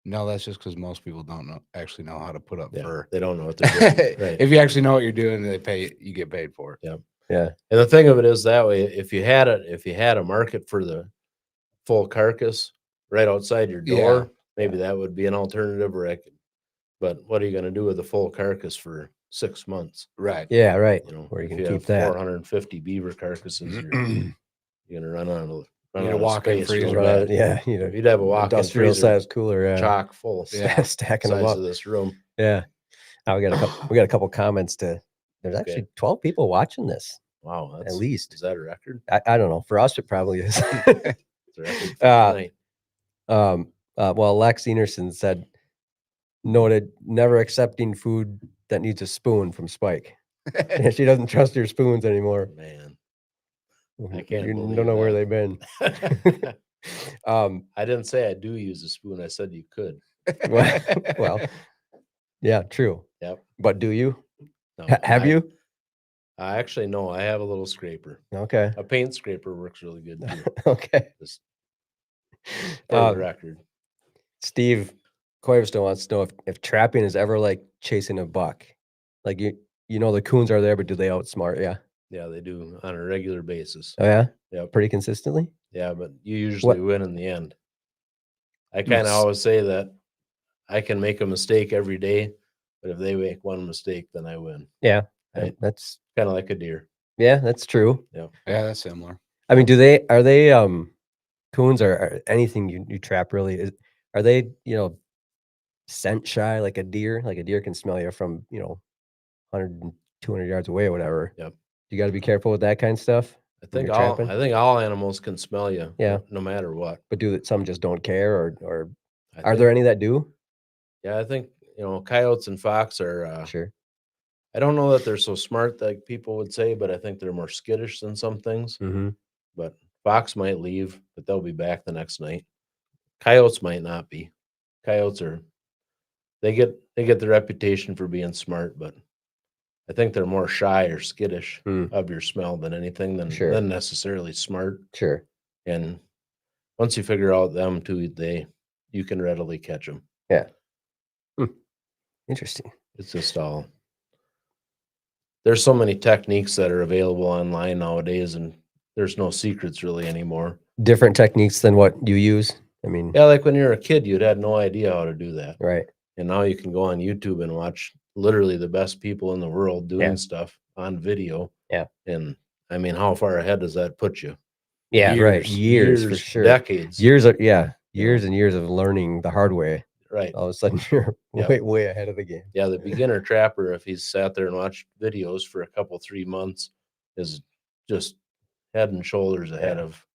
S2: no, that's just because most people don't actually know how to put up
S3: yeah,
S2: fur.
S3: they don't know what they're doing. Right.
S2: If you actually know what you're doing, you get paid for it.
S3: Yeah.
S1: Yeah.
S3: And the thing of it is that way, if you had a market for the full carcass right outside your door, maybe that would be an alternative. But what are you going to do with a full carcass for 6 months?
S2: Right.
S1: Yeah. Right.
S3: You know,
S1: Where you
S3: if
S1: can
S3: you
S1: keep
S3: have
S1: that.
S3: 450 beaver carcasses, you're going to run out of
S2: Need a walk-in
S3: space.
S2: freezer.
S3: real
S1: Run out of-
S3: bad.
S1: yeah. You know,
S3: You'd have a walk-in
S1: industrial
S3: freezer
S1: size cooler. Yeah.
S3: chock full.
S2: Yeah.
S1: Stacking them
S3: Size
S1: up.
S3: of this room.
S1: Yeah. We got a couple comments to. There's
S3: Okay.
S1: actually 12 people watching this.
S3: Wow, that's
S1: At least.
S3: Is that a record?
S1: I don't know. For us, it probably is.
S3: It's a record for
S1: Uh,
S3: tonight.
S1: Well, Lex Enerson said, noted never accepting food that needs a spoon from Spike. She doesn't trust your spoons anymore.
S3: Man, I can't
S1: You
S3: believe
S1: don't know where
S3: that.
S1: they've been.
S3: I didn't say I do use a spoon. I said you could.
S1: Well, yeah, true.
S3: Yep.
S1: But do you?
S3: No,
S1: Have you?
S3: I actually no. I have a little scraper.
S1: Okay.
S3: A paint scraper works really good too.
S1: Okay.
S3: Just for the
S1: Um,
S3: record.
S1: Steve Coivestone wants to know if trapping is ever like chasing a buck. Like you know the coons are there, but do they outsmart you?
S3: Yeah, they do on a regular basis.
S1: Oh yeah?
S3: Yep.
S1: Pretty consistently?
S3: Yeah, but you usually win in the end. I kind of
S1: Yes.
S3: always say that I can make a mistake every day, but if they make one mistake, then I win.
S1: Yeah.
S3: Right.
S1: That's
S3: Kind of like a deer.
S1: yeah, that's true.
S2: Yeah, that's similar.
S1: I mean, are they coons or anything you trap really are they, scent shy like a deer? Like a deer can smell you from, 100 and 200 yards away or whatever.
S3: Yep.
S1: You got to be careful with that kind of stuff.
S3: I
S1: when
S3: think
S1: you're
S3: all
S1: trapping?
S3: I think all animals can smell you.
S1: Yeah.
S3: No matter what.
S1: But some just don't care or
S3: I
S1: are
S3: think-
S1: there any that do?
S3: Yeah, I think coyotes and fox are.
S1: Sure.
S3: I don't know that they're so smart like people would say, but I think they're more skittish than some things.
S1: Mm-hmm.
S3: But fox might leave, but they'll be back the next night. Coyotes might not be. Coyotes they get the reputation for being smart, but I think they're more shy or skittish of your smell than anything than necessarily smart.
S1: Sure.
S3: And once you figure out them too, you can readily catch them.
S1: Yeah. Interesting.
S3: It's just there's so many techniques that are available online nowadays, and there's no secrets really anymore.
S1: Different techniques than what you use. I mean,
S3: Yeah, like when you're a kid, you'd had no idea how to do that.
S1: right.
S3: And now you can go on YouTube and watch literally the best people in the world doing
S1: Yeah.
S3: stuff on video.
S1: Yeah.
S3: And I mean, how far ahead does that put you?
S1: Yeah, right. Years for sure.
S3: Decades.
S1: Years and years of learning the hard way.
S3: Right.
S1: All of a sudden you're
S3: Yep.
S1: way ahead of the game.
S3: Yeah, the beginner trapper, if he's sat there and watched videos for a couple, 3 months, is just head and shoulders ahead of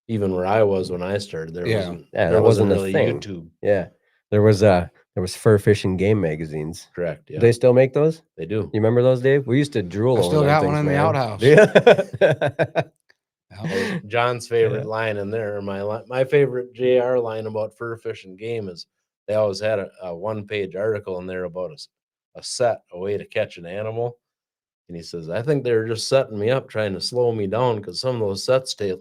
S3: even where I was when I started. There
S1: that wasn't a
S3: really
S1: thing.
S3: YouTube.
S1: Yeah. There was fur fishing game magazines.
S3: Correct. Yeah,
S1: Do they still make those?
S3: they do.
S1: You remember those, Dave? We used to drool
S2: I
S1: over
S2: still
S1: them
S2: got
S1: things,
S2: one in the
S1: man.
S2: outhouse.
S1: Yeah.
S2: Yeah.
S3: John's favorite
S1: Yeah.
S3: line in there, my favorite JR line about fur fishing game is they always had a 1-page article in there about a way to catch an animal. And he says, I think they're just setting me up, trying to slow me down because some of those sets take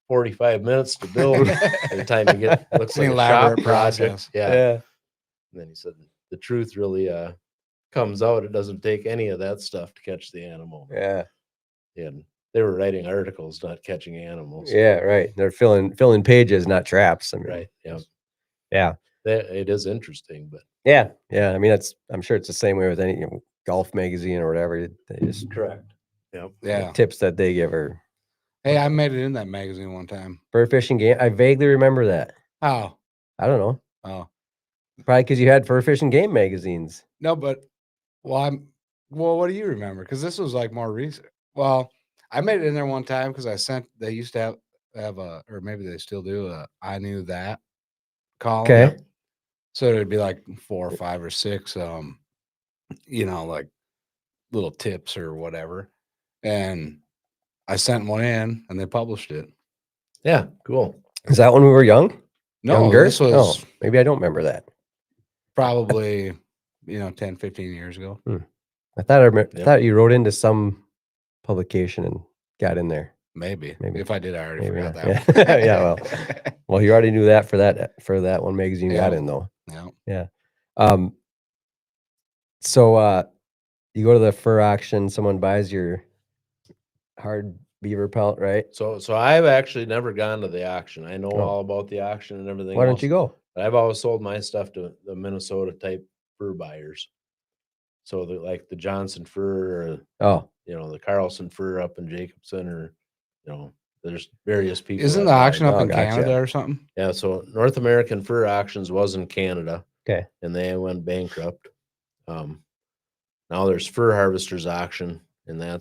S3: 45 minutes to build. By the time you get, looks
S2: It's an
S3: like a
S2: elaborate
S3: shop project.
S2: process.
S3: Yeah.
S1: Yeah.
S3: And then he said, the truth really comes out. It doesn't take any of that stuff to catch the animal.
S1: Yeah.
S3: And they were writing articles, not catching animals.
S1: Yeah, right. They're filling pages, not traps. I mean,
S3: Right. Yeah.
S1: Yeah.
S3: It is interesting, but
S1: Yeah. Yeah. I mean, I'm sure it's the same way with any golf magazine or whatever. They just
S3: correct. Yep.
S2: Yeah.
S1: tips that they give her.
S2: Hey, I made it in that magazine one time.
S1: Fur fishing game. I vaguely remember that.
S2: Oh.
S1: I don't know.
S2: Oh.
S1: Probably because you had fur fishing game magazines.
S2: No, but well, what do you remember? Because this was like more recent. Well, I made it in there one time because they used to have or maybe they still do I knew that column.
S1: Okay.
S3: Yep.
S2: So it'd be like 4 or 5 or 6, like little tips or whatever. And I sent one in and they published it.
S3: Yeah. Cool.
S1: Is that when we were young?
S2: No,
S1: Younger?
S2: this was
S1: Maybe I don't remember that.
S2: probably, 10, 15 years ago.
S1: I thought I
S3: Yep.
S1: thought you wrote into some publication and got in there.
S2: Maybe.
S1: Maybe.
S2: If I did, I already
S1: Maybe
S2: forgot
S1: not.
S2: that one.
S1: Yeah, well, you already knew that for that one magazine you got
S2: Yeah.
S1: in though.
S2: Yeah.
S1: Yeah. So you go to the fur auction, someone buys your hard beaver pelt, right?
S3: So I've actually never gone to the auction. I know
S1: Oh.
S3: all about the auction and everything.
S1: Why don't
S3: else,
S1: you go?
S3: But I've always sold my stuff to the Minnesota type fur buyers. So like the Johnson fur, or,
S1: Oh,
S3: the Carlson fur up in Jacobson, or there's various people.
S2: Isn't
S3: that
S2: the
S3: buy
S2: auction
S3: them.
S2: up
S1: Oh,
S2: in
S1: gotcha.
S2: Canada or something?
S3: Yeah, so North American Fur Auctions was in Canada.
S1: Okay.
S3: And they went bankrupt. Now there's Fur Harvesters Auction, and I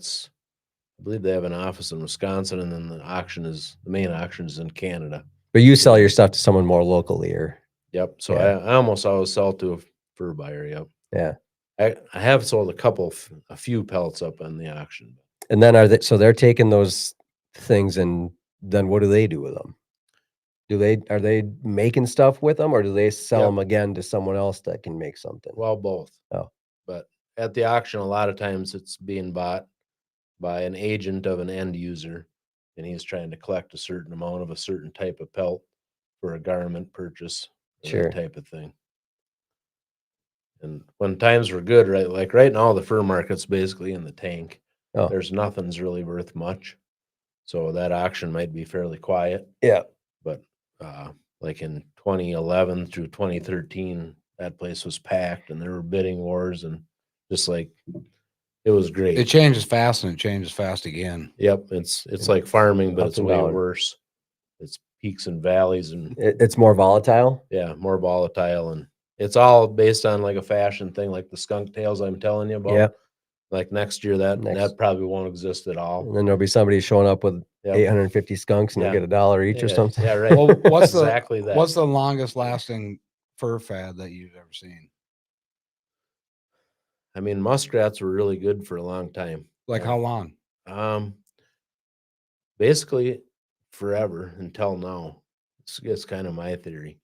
S3: believe they have an office in Wisconsin, and then the main auction is in Canada.
S1: but you sell your stuff to someone more locally, or
S3: Yep. So
S1: Yeah.
S3: I almost always sell to a fur buyer. Yep.
S1: yeah.
S3: I have sold a few pellets up on the auction.
S1: And then they're taking those things, and then what do they do with them? Are they making stuff with them, or do they sell
S3: Yep.
S1: them again to someone else that can make something?
S3: Well, both.
S1: Oh.
S3: But at the auction, a lot of times it's being bought by an agent of an end user, and he's trying to collect a certain amount of a certain type of pelt for a garment purchase, or
S1: Sure.
S3: that type of thing. And when times were good, right, like right now, the fur market's basically in the tank.
S1: Oh.
S3: There's nothing's really worth much. So that auction might be fairly quiet.
S1: Yeah.
S3: But like in 2011 through 2013, that place was packed and there were bidding wars, and just like it was great.
S2: It changes fast and it changes fast again.
S3: Yep, it's like farming, but
S1: Up
S3: it's
S1: and
S3: way
S1: down.
S3: worse. It's peaks and valleys, and
S1: It's more volatile.
S3: yeah, more volatile, and it's all based on like a fashion thing, like the skunk tails I'm telling you about.
S1: Yeah.
S3: Like next year, that probably won't exist at all.
S1: And then there'll be somebody showing up with
S3: Yep.
S1: 850 skunks, and
S3: Yeah.
S1: they'll get $1 each or
S3: Yeah,
S1: something.
S3: Yeah, right.
S2: Well, what's
S3: exactly that?
S2: What's the longest lasting fur fad that you've ever seen?
S3: I mean, muskrats were really good for a long time.
S2: Like how long?
S3: Basically forever until now. It's kind of my theory.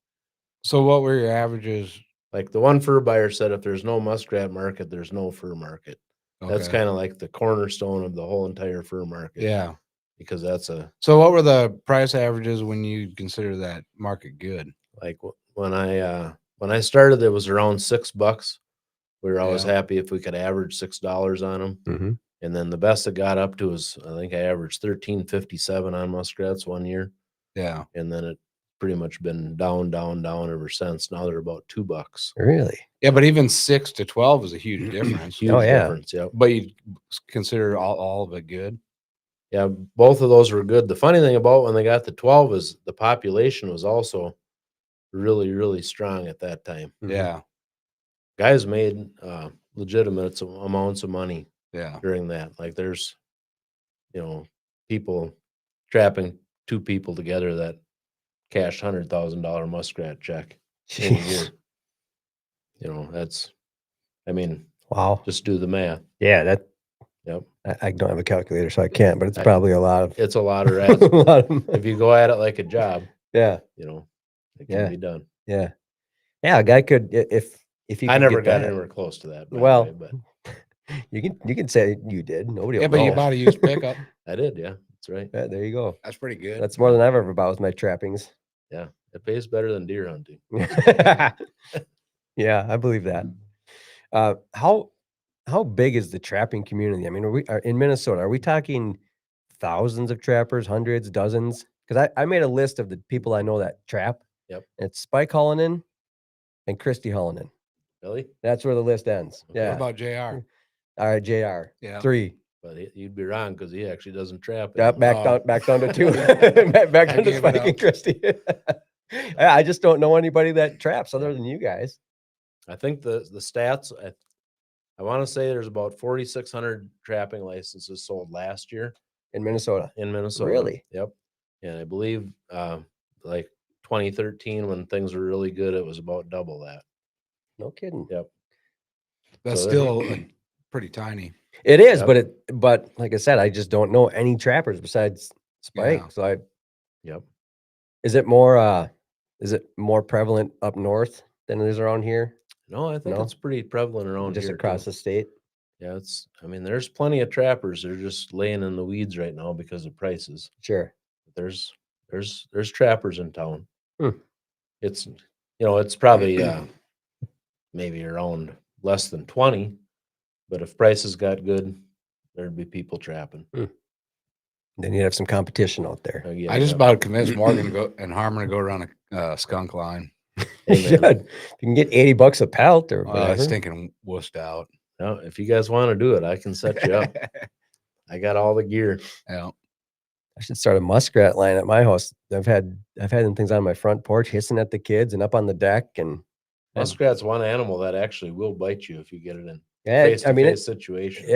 S2: So what were your averages?
S3: Like the one fur buyer said, if there's no muskrat market, there's no fur market. That's
S2: Okay.
S3: kind of like the cornerstone of the whole entire fur market.
S2: Yeah.
S3: Because that's
S2: So what were the price averages when you consider that market good?
S3: like when I started, it was around $6. We were always
S2: Yeah.
S3: happy if we could average $6 on them.
S1: Mm-hmm.
S3: And then the best it got up to was, I think I averaged $13.57 on muskrats one year.
S2: Yeah.
S3: And then it pretty much been down ever since. Now they're about $2.
S1: Really?
S2: Yeah, but even 6 to 12 is a huge difference.
S3: Huge
S1: Oh, yeah.
S3: difference. Yep.
S2: But you consider all of it good?
S3: Yeah, both of those were good. The funny thing about when they got to 12 is the population was also really, really strong at that time.
S1: Mhm.
S2: Yeah.
S3: Guys made legitimate amounts of money
S2: Yeah.
S3: during that. Like there's, people trapping 2 people together that cashed $100,000 muskrat check in a year. That's, I mean,
S1: Wow.
S3: just do the math.
S1: Yeah,
S3: Yep.
S1: I don't have a calculator, so I can't, but it's probably a lot of
S3: It's a lot of rats.
S1: a lot of
S3: If you go at it like a job,
S1: yeah,
S3: it can
S1: Yeah.
S3: be done.
S1: yeah. A guy could if you
S3: I
S1: could
S3: never
S1: get
S3: got
S1: that.
S3: anywhere close to that. by the
S1: Well,
S3: way, but
S1: you can say you did. Nobody
S2: Yeah,
S1: will
S2: but you
S1: know.
S2: bought a used pickup.
S3: I did. Yeah, that's right.
S1: Yeah, there you go.
S2: That's pretty good.
S1: That's more than I've ever bought with my trappings.
S3: Yeah, it pays better than deer hunting.
S1: Yeah, I believe that. How big is the trapping community? I mean, are in Minnesota? Are we talking thousands of trappers, hundreds, dozens? Because I made a list of the people I know that trap.
S3: Yep.
S1: It's Spike Halonen and Christy Halonen.
S3: Really?
S1: That's where the list ends.
S3: Okay.
S1: Yeah.
S2: What about JR?
S1: All right, JR.
S2: Yeah.
S1: 3.
S3: but you'd be wrong because he actually doesn't trap.
S1: Yeah,
S3: anymore.
S1: back down to 2. back down to
S2: gave it
S1: Spike and
S2: up.
S1: Christy. I just don't know anybody that traps other than you guys.
S3: I think the stats. I want to say there's about 4,600 trapping licenses sold last year
S1: In Minnesota.
S3: in Minnesota.
S1: Really?
S3: Yep. And I believe like 2013 when things were really good, it was about double that.
S1: No kidding.
S3: Yep.
S2: That's
S3: So
S2: still pretty tiny.
S1: It is,
S3: Yep.
S1: but like I said, I just don't know any trappers besides Spike.
S2: Yeah.
S1: So
S3: Yep.
S1: is it more prevalent up north than it is around here?
S3: No, I think
S1: No?
S3: it's pretty prevalent around
S1: Just
S3: here
S1: across
S3: too.
S1: the state?
S3: Yeah, I mean, there's plenty of trappers. They're just laying in the weeds right now because of prices.
S1: Sure.
S3: There's trappers in town.
S1: Hmm.
S3: It's it's probably maybe around less than 20, but if prices got good, there'd be people trapping.
S1: Then you'd have some competition out there.
S3: Yeah,
S2: I just
S3: yeah.
S2: about convinced Morgan to go and Harmon to go around a skunk line.
S1: You
S3: Hey,
S1: should.
S3: man.
S1: You can get $80 a pelt or
S2: I
S1: whatever.
S2: was thinking wussed out.
S3: No, if you guys want to do it, I can set you up. I got all the gear.
S2: Yeah.
S1: I should start a muskrat line at my house. I've had them things on my front porch hissing at the kids and up on the deck and
S3: Muskrat's one animal that actually will bite you if you get it in
S1: yeah,
S3: face-to-face situation.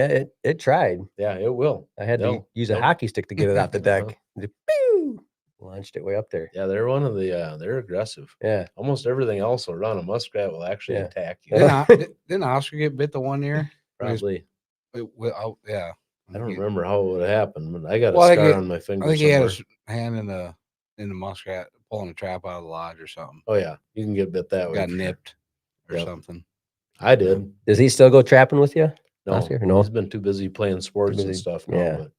S1: it tried.
S3: Yeah, it will.
S1: I had to
S3: They'll-
S1: use a
S3: they'll-
S1: hockey stick to get it off the deck. Pew! Launched it way up there.
S3: Yeah, they're one of the they're aggressive.
S1: Yeah.
S3: Almost everything else will run. A muskrat will actually
S1: Yeah.
S3: attack you.
S2: Didn't Oscar get bit the one year?
S3: Probably.
S2: Yeah.
S3: I don't remember how it would have happened, but I got a
S2: Well, I think
S3: scar
S2: he-
S3: on my finger
S2: I think he had
S3: somewhere.
S2: his hand in the muskrat pulling a trap out of the lodge or something.
S3: Oh yeah, you can get bit that way.
S2: Got
S3: for sure.
S2: nipped or
S3: Yep.
S2: something.
S3: I did.
S1: Does he still go trapping with you?
S3: No,
S1: Oscar? No?
S3: he's been too busy playing sports and
S1: busy,
S3: stuff now.
S1: yeah.
S3: But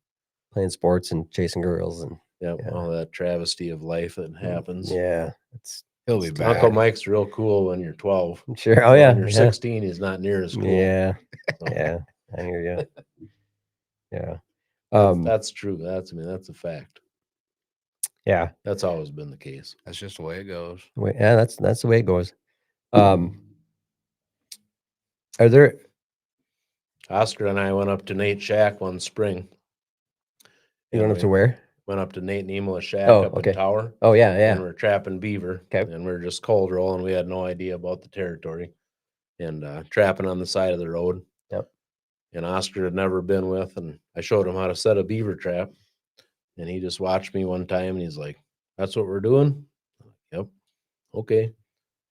S1: Playing sports and chasing girls and
S3: yeah,
S1: Yeah.
S3: all that travesty of life that happens.
S1: yeah, it's
S2: He'll be back.
S3: Uncle Mike's real cool when you're 12.
S1: I'm sure. Oh yeah.
S3: When you're 16, he's not near as cool.
S1: Yeah.
S3: So
S1: Yeah. I hear you. Yeah.
S3: that's true. That's a fact.
S1: Yeah.
S3: That's always been the case.
S2: That's just the way it goes.
S1: Yeah, that's the way it goes. Are there
S3: Oscar and I went up to Nate's shack one spring.
S1: you don't
S3: And
S1: have to
S3: we
S1: wear?
S3: Went up to Nate and Emma's shack
S1: Oh,
S3: up
S1: okay.
S3: in Tower.
S1: Oh yeah,
S3: And
S1: yeah.
S3: we're trapping beaver.
S1: Okay.
S3: And we're just cold rolling. We had no idea about the territory. And trapping on the side of the road.
S1: Yep.
S3: And Oscar had never been with, and I showed him how to set a beaver trap. And he just watched me one time and he's like, "That's what we're doing?" I'm like, "Yep." Okay.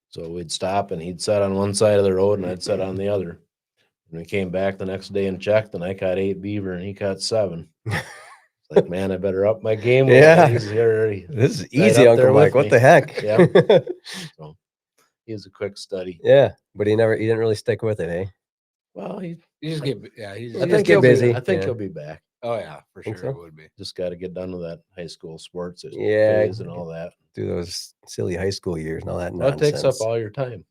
S3: So we'd stop and he'd set on one side of the road and I'd set on the other. And we came back the next day and checked, and I caught 8 beaver and he caught 7. It's like, man, I better up my game.
S1: Yeah.
S3: He's already.
S1: This is
S3: Right
S1: easy,
S3: up there
S1: Uncle Mike.
S3: with
S1: What
S3: me.
S1: the heck?
S3: Yeah. So he's a quick study.
S1: Yeah, but he didn't really stick with it, eh?
S3: Well,
S2: You just get he's
S1: I
S3: I
S1: just
S3: think
S1: get
S3: he'll
S1: busy,
S3: I think
S1: yeah.
S3: he'll be back.
S2: oh yeah, for
S1: Think
S2: sure
S1: so?
S2: it would be.
S3: Just got to get done with that high school sports
S1: Yeah,
S3: phase and all that.
S1: Do those silly high school years and all that
S3: Well, it
S1: nonsense.
S3: takes up all your time.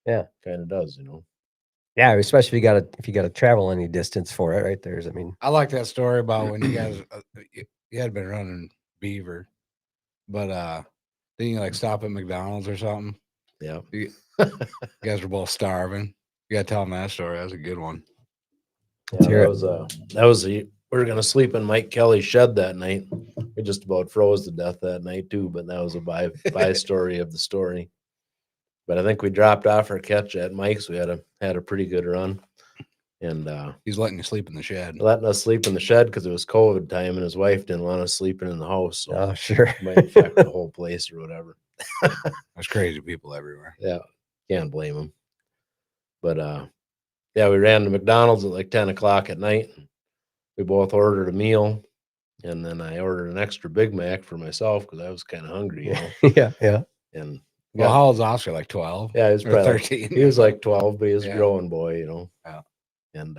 S1: Yeah.
S3: Kind of does, you know.
S1: Yeah, especially if you got to travel any distance for it, right? There's, I mean,
S2: I like that story about when you guys you had been running beaver, but then you like stop at McDonald's or something.
S3: Yeah.
S2: You guys were both starving. You gotta tell them that story. That was a good one.
S1: Let's hear it.
S3: We were gonna sleep in Mike Kelly's shed that night. We just about froze to death that night too, but that was a by story of the story. But I think we dropped off our catch at Mike's. We had a pretty good run, and
S2: He's letting you sleep in the shed.
S3: letting us sleep in the shed because it was COVID time, and his wife didn't want us sleeping in the house, so
S1: Oh, sure.
S3: it might affect the whole place or whatever.
S2: There's crazy people everywhere.
S3: Yeah, can't blame him. But yeah, we ran to McDonald's at like 10 o'clock at night. We both ordered a meal, and then I ordered an extra Big Mac for myself because I was kind of hungry, you know.
S1: Yeah, yeah.
S3: And
S2: Well, how old's Oscar? Like 12?
S3: yeah, he was
S2: Or
S3: probably
S2: 13.
S3: he was like 12, but he was
S2: Yeah.
S3: a growing boy, you know.
S2: Yeah.
S3: And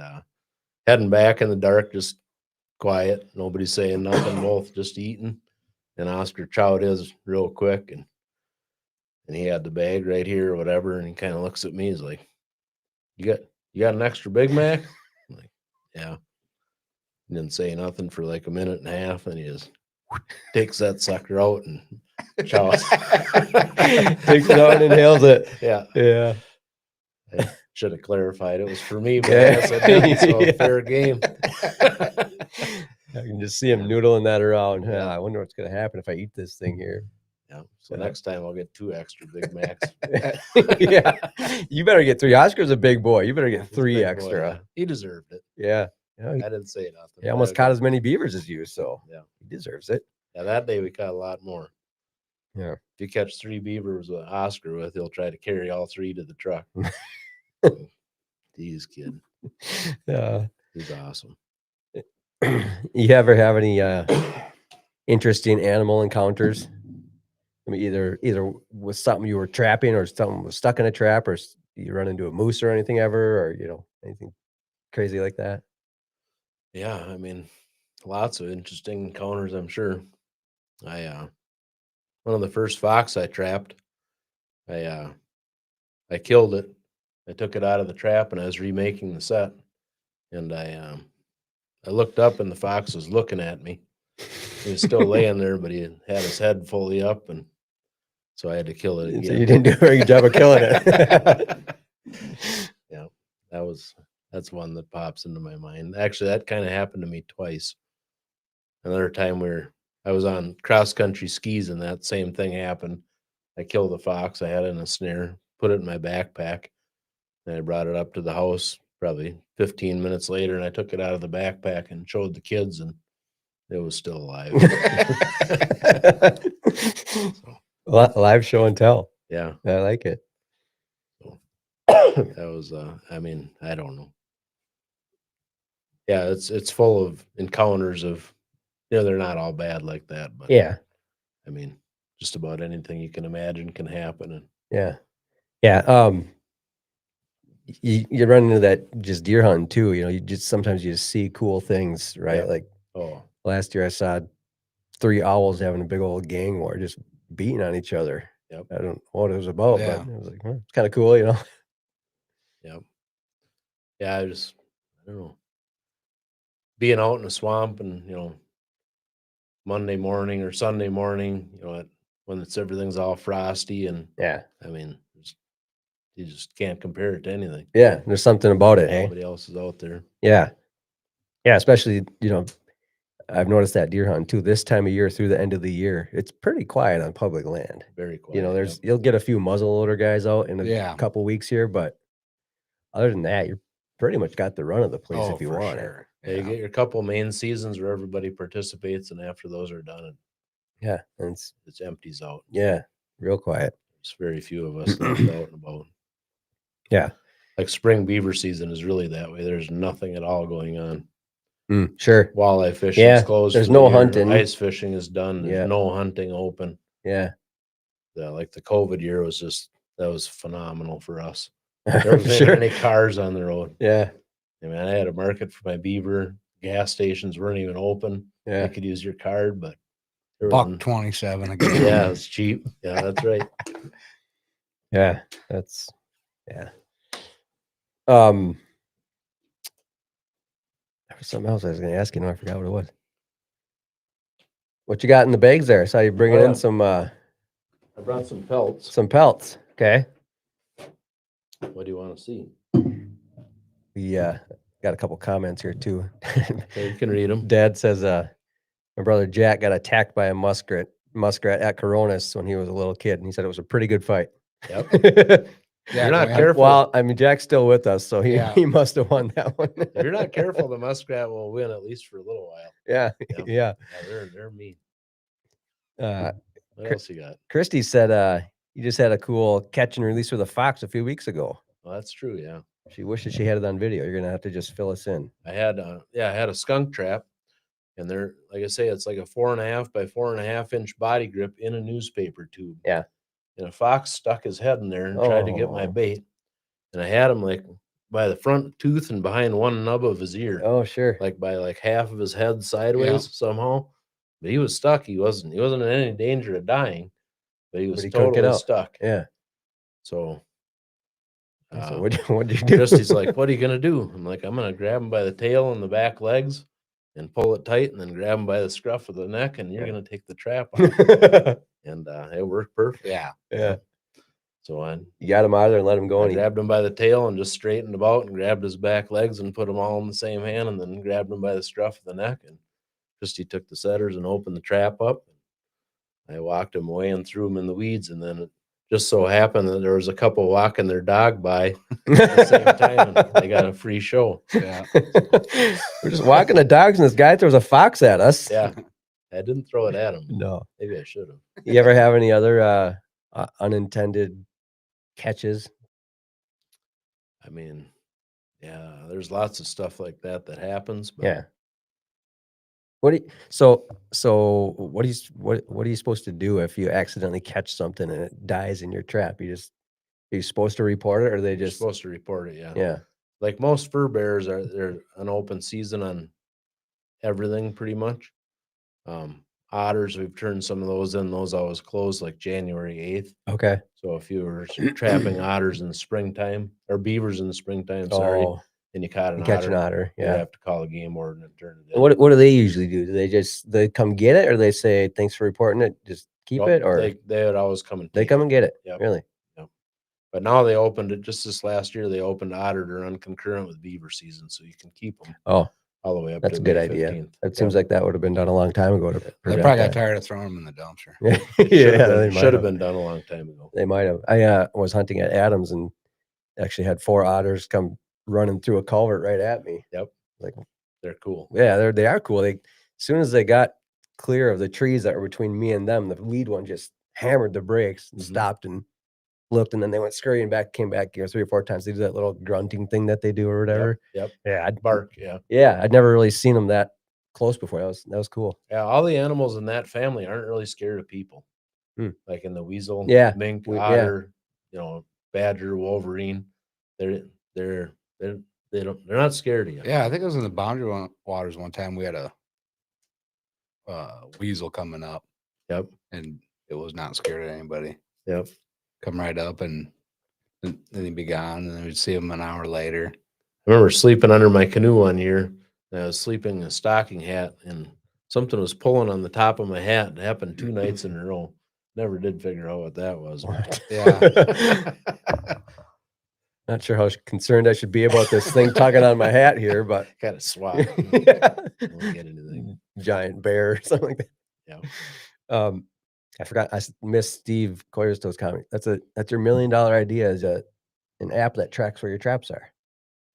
S3: heading back in the dark, just quiet, nobody saying nothing, both just eating. And Oscar chowed his real quick, and he had the bag right here or whatever, and he kind of looks at me, he's like, You got an extra Big Mac?" I'm like, "Yeah." He didn't say nothing for like a minute and a half, and he just takes that sucker out and chows.
S1: Takes it out and inhales it.
S3: Yeah.
S1: Yeah.
S3: Should have clarified it was for me, but
S1: Yeah.
S3: I guess I didn't, so
S1: Yeah.
S3: fair game.
S1: I can just see him noodling that around.
S3: Yeah.
S1: I wonder what's going to happen if I eat this thing here.
S3: Yeah. So
S1: Yeah.
S3: next time I'll get 2 extra Big Macs.
S1: Yeah. You better get 3. Oscar's a big boy. You better get
S3: He's a
S1: 3
S3: big boy,
S1: extra.
S3: yeah. He deserved it.
S1: Yeah. Yeah,
S3: I didn't say nothing.
S1: he almost caught as many beavers as you, so
S3: Yeah.
S1: he deserves it.
S3: Yeah, that day we caught a lot more.
S1: Yeah.
S3: If you catch 3 beavers with Oscar with, he'll try to carry all 3 to the truck. He's kidding.
S1: Yeah.
S3: He's awesome.
S1: You ever have any interesting animal encounters? I mean, either with something you were trapping or something was stuck in a trap, or you run into a moose or anything ever, or anything crazy like that?
S3: Yeah, I mean, lots of interesting encounters, I'm sure. One of the first fox I trapped, I killed it. I took it out of the trap and I was remaking the set, and I looked up and the fox was looking at me. He was still laying there, but he had his head fully up, and so I had to kill it
S1: So
S3: again.
S1: you didn't do a very good job of killing it.
S3: Yeah, that's one that pops into my mind. Actually, that kind of happened to me twice. Another time I was on cross country skis and that same thing happened. I killed the fox. I had it in a snare, put it in my backpack, and I brought it up to the house probably 15 minutes later, and I took it out of the backpack and showed the kids, and it was still alive.
S1: Live show and tell.
S3: Yeah,
S1: I like it.
S3: that was I mean, I don't know. Yeah, it's full of encounters of, they're not all bad like that, but
S1: Yeah.
S3: I mean, just about anything you can imagine can happen. And
S1: Yeah. Yeah. You run into that just deer hunting too. Sometimes you just see cool things, right?
S3: Yeah.
S1: Like
S3: oh,
S1: last year I saw 3 owls having a big old gang war, just beating on each other.
S3: Yep.
S1: I don't know what it was about,
S2: Yeah.
S1: but it was like, it's kind of cool,
S3: yep. Yeah, I don't know. Being out in the swamp and, Monday morning or Sunday morning, when everything's all frosty, and
S1: Yeah.
S3: I mean, you just can't compare it to anything.
S1: Yeah. There's something about it, hey?
S3: Nobody else is out there.
S1: Yeah. Yeah. Especially, I've noticed that deer hunting too. This time of year through the end of the year, it's pretty quiet on public land.
S3: Very quiet.
S1: There's you'll get a few muzzleloader guys out in a
S2: Yeah.
S1: couple weeks here, but other than that, you're pretty much got the run of the place if you
S2: for
S1: want it.
S2: sure.
S3: Yeah, you get your couple main seasons where everybody participates, and after those are done,
S1: Yeah, and
S3: it empties out.
S1: yeah, real quiet.
S3: There's very few of us left out and about.
S1: Yeah,
S3: Like spring beaver season is really that way. There's nothing at all going on.
S1: Sure.
S3: Walleye fishing
S1: Yeah,
S3: is closed.
S1: there's
S3: for the
S1: no
S3: year.
S1: hunting.
S3: Ice fishing is done. There's
S1: Yeah.
S3: no hunting open.
S1: Yeah,
S3: Like the COVID year that was phenomenal for us. There wasn't
S1: sure.
S3: any cars on the road.
S1: Yeah,
S3: I mean, I had a market for my beaver. Gas stations weren't even open.
S1: yeah.
S3: You could use your card, but there was
S2: $1.27 again.
S3: yeah, it's cheap. Yeah, that's right.
S1: Yeah, that's yeah. There was something else I was going to ask you, and I forgot what it was. What you got in the bags there? I saw you bringing
S3: yeah.
S1: in some
S3: I brought some pelts.
S1: pelts. Okay,
S3: What do you want to see?
S1: we got a couple comments here too.
S3: Okay, you can read them.
S1: Dad says, my brother Jack got attacked by a muskrat at Coronas when he was a little kid, and he said it was a pretty good fight.
S3: Yep. You're not careful.
S1: Well, I mean, Jack's still with us, so
S2: Yeah.
S1: he must have won that one.
S3: If you're not careful, the muskrat will win at least for a little while.
S1: Yeah,
S3: Yep.
S1: yeah.
S3: Yeah, they're mean.
S1: Uh,
S3: What else you got?
S1: Christy said you just had a cool catch and release with a fox a few weeks ago.
S3: Well, that's true. Yeah,
S1: She wishes she had it on video. You're gonna have to just fill us in.
S3: I had a skunk trap, and they're, like I say, it's like a 4.5 by 4.5 inch body grip in a newspaper tube.
S1: Yeah.
S3: And a fox stuck his head in there and tried to get my
S1: Oh.
S3: bait, and I had him like by the front tooth and behind one nub of his ear,
S1: Oh, sure.
S3: like by like half of his head sideways somehow. But he was stuck. He wasn't in any danger of dying, but he was
S1: he couldn't get
S3: totally
S1: out.
S3: stuck.
S1: Yeah.
S3: So
S1: So what'd you do?
S3: Christy's like, "What are you gonna do?" I'm like, "I'm gonna grab him by the tail and the back legs and pull it tight, and then grab him by the scruff of the neck, and you're
S1: Yeah.
S3: gonna take the trap off." And it worked perfect.
S2: Yeah.
S1: Yeah.
S3: So
S1: You got him out of there and let him go.
S3: I
S1: And he,
S3: grabbed him by the tail and just straightened him out and grabbed his back legs and put them all in the same hand, and then grabbed him by the scruff of the neck. And Christy took the setters and opened the trap up. I walked him away and threw him in the weeds. And then it just so happened that there was a couple walking their dog by at the same time, and they got a free show.
S2: Yeah.
S1: We're just walking the dogs, and this guy throws a fox at us.
S3: Yeah. I didn't throw it at him.
S1: No.
S3: Maybe I should have.
S1: You ever have any other unintended catches?
S3: I mean, yeah, there's lots of stuff like that happens. But
S1: Yeah. What do you, so what are you supposed to do if you accidentally catch something and it dies in your trap? Are you supposed to report it, or are they
S3: you're
S1: just
S3: supposed to report it. Yeah.
S1: yeah.
S3: Like most fur bears they're an open season on everything pretty much. Otters, we've turned some of those in. Those always close like January 8th.
S1: Okay.
S3: So if you were trapping otters in the springtime or beavers in the springtime, sorry,
S1: Oh,
S3: and you caught an
S1: you
S3: otter,
S1: catch an otter.
S3: you
S1: Yeah.
S3: have to call a game warden and turn it in.
S1: And what do they usually do? Do they come get it, or they say thanks for reporting it, just keep
S3: Nope,
S1: it, or
S3: they would always come and
S1: they
S3: take
S1: come
S3: it.
S1: and get it?
S3: Yep.
S1: Really?
S3: But now they opened it just this last year. They opened otter to run concurrent with beaver season, so you can keep them
S1: Oh,
S3: all the way up.
S1: that's
S3: to
S1: a good
S3: May
S1: idea.
S3: 15th.
S1: That seems like that would have been done a long time ago. To
S2: They
S1: prevent
S2: probably got
S1: that.
S2: tired of throwing them in the dumpster.
S1: Yeah,
S3: Should
S1: they
S3: have been done a long time ago.
S1: They might have. I was hunting at Adams and actually had 4 otters come running through a culvert right at me.
S3: Yep,
S1: Like,
S3: they're cool.
S1: yeah, they are cool. As soon as they got clear of the trees that were between me and them, the lead one just hammered the brakes and
S3: Mhm.
S1: stopped and looked, and then they went scurrying back, came back 3 or 4 times. They do that little grunting thing that they do or whatever.
S3: Yep.
S1: Yeah,
S3: Bark. Yeah.
S1: yeah, I'd never really seen them that close before. That was cool.
S3: Yeah. All the animals in that family aren't really scared of people.
S1: Hmm.
S3: Like in the weasel,
S1: Yeah,
S3: mink,
S1: yeah.
S3: otter, badger, wolverine. They're not scared of you.
S2: Yeah, I think it was in the boundary waters one time. We had a weasel coming up,
S3: Yep.
S2: and it was not scared of anybody.
S3: Yep.
S2: Come right up, and then he'd be gone, and then we'd see him an hour later.
S3: I remember sleeping under my canoe one year. And I was sleeping in a stocking hat, and something was pulling on the top of my hat. It happened 2 nights in a row. Never did figure out what that was.
S1: What?
S2: Yeah.
S1: Not sure how concerned I should be about this thing tugging on my hat here, but
S3: Kind of swap.
S1: yeah.
S3: Won't get anything.
S1: Giant bear or something like that.
S3: Yeah.
S1: I forgot. I missed Steve Coyersto's comment. That's your $1 million idea, is an app that tracks where your traps are.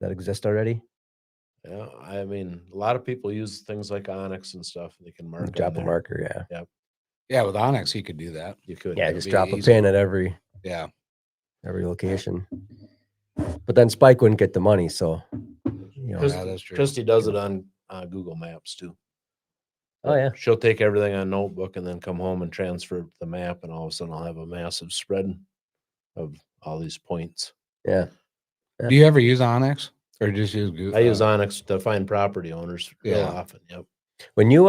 S1: That exist already.
S3: Yeah. I mean, a lot of people use things like Onyx and stuff. They can mark
S1: Drop
S3: them
S1: a
S3: there.
S1: marker. Yeah.
S2: Yeah, with Onyx, you could do that.
S3: You could.
S1: Yeah.
S3: yeah.
S1: Just
S2: be
S1: drop a
S2: easy.
S1: pin at every
S2: Yeah.
S1: location. But then Spike wouldn't get the money, so
S2: Yeah, that's true.
S3: Christy does it on Google Maps too.
S1: Oh, yeah.
S3: She'll take everything on notebook and then come home and transfer it to the map, and all of a sudden I'll have a massive spread of all these points.
S1: Yeah.
S2: Do you ever use Onyx, or just use Google?
S3: I use Onyx to find property owners real
S2: Yeah.
S3: often. Yep.
S1: When you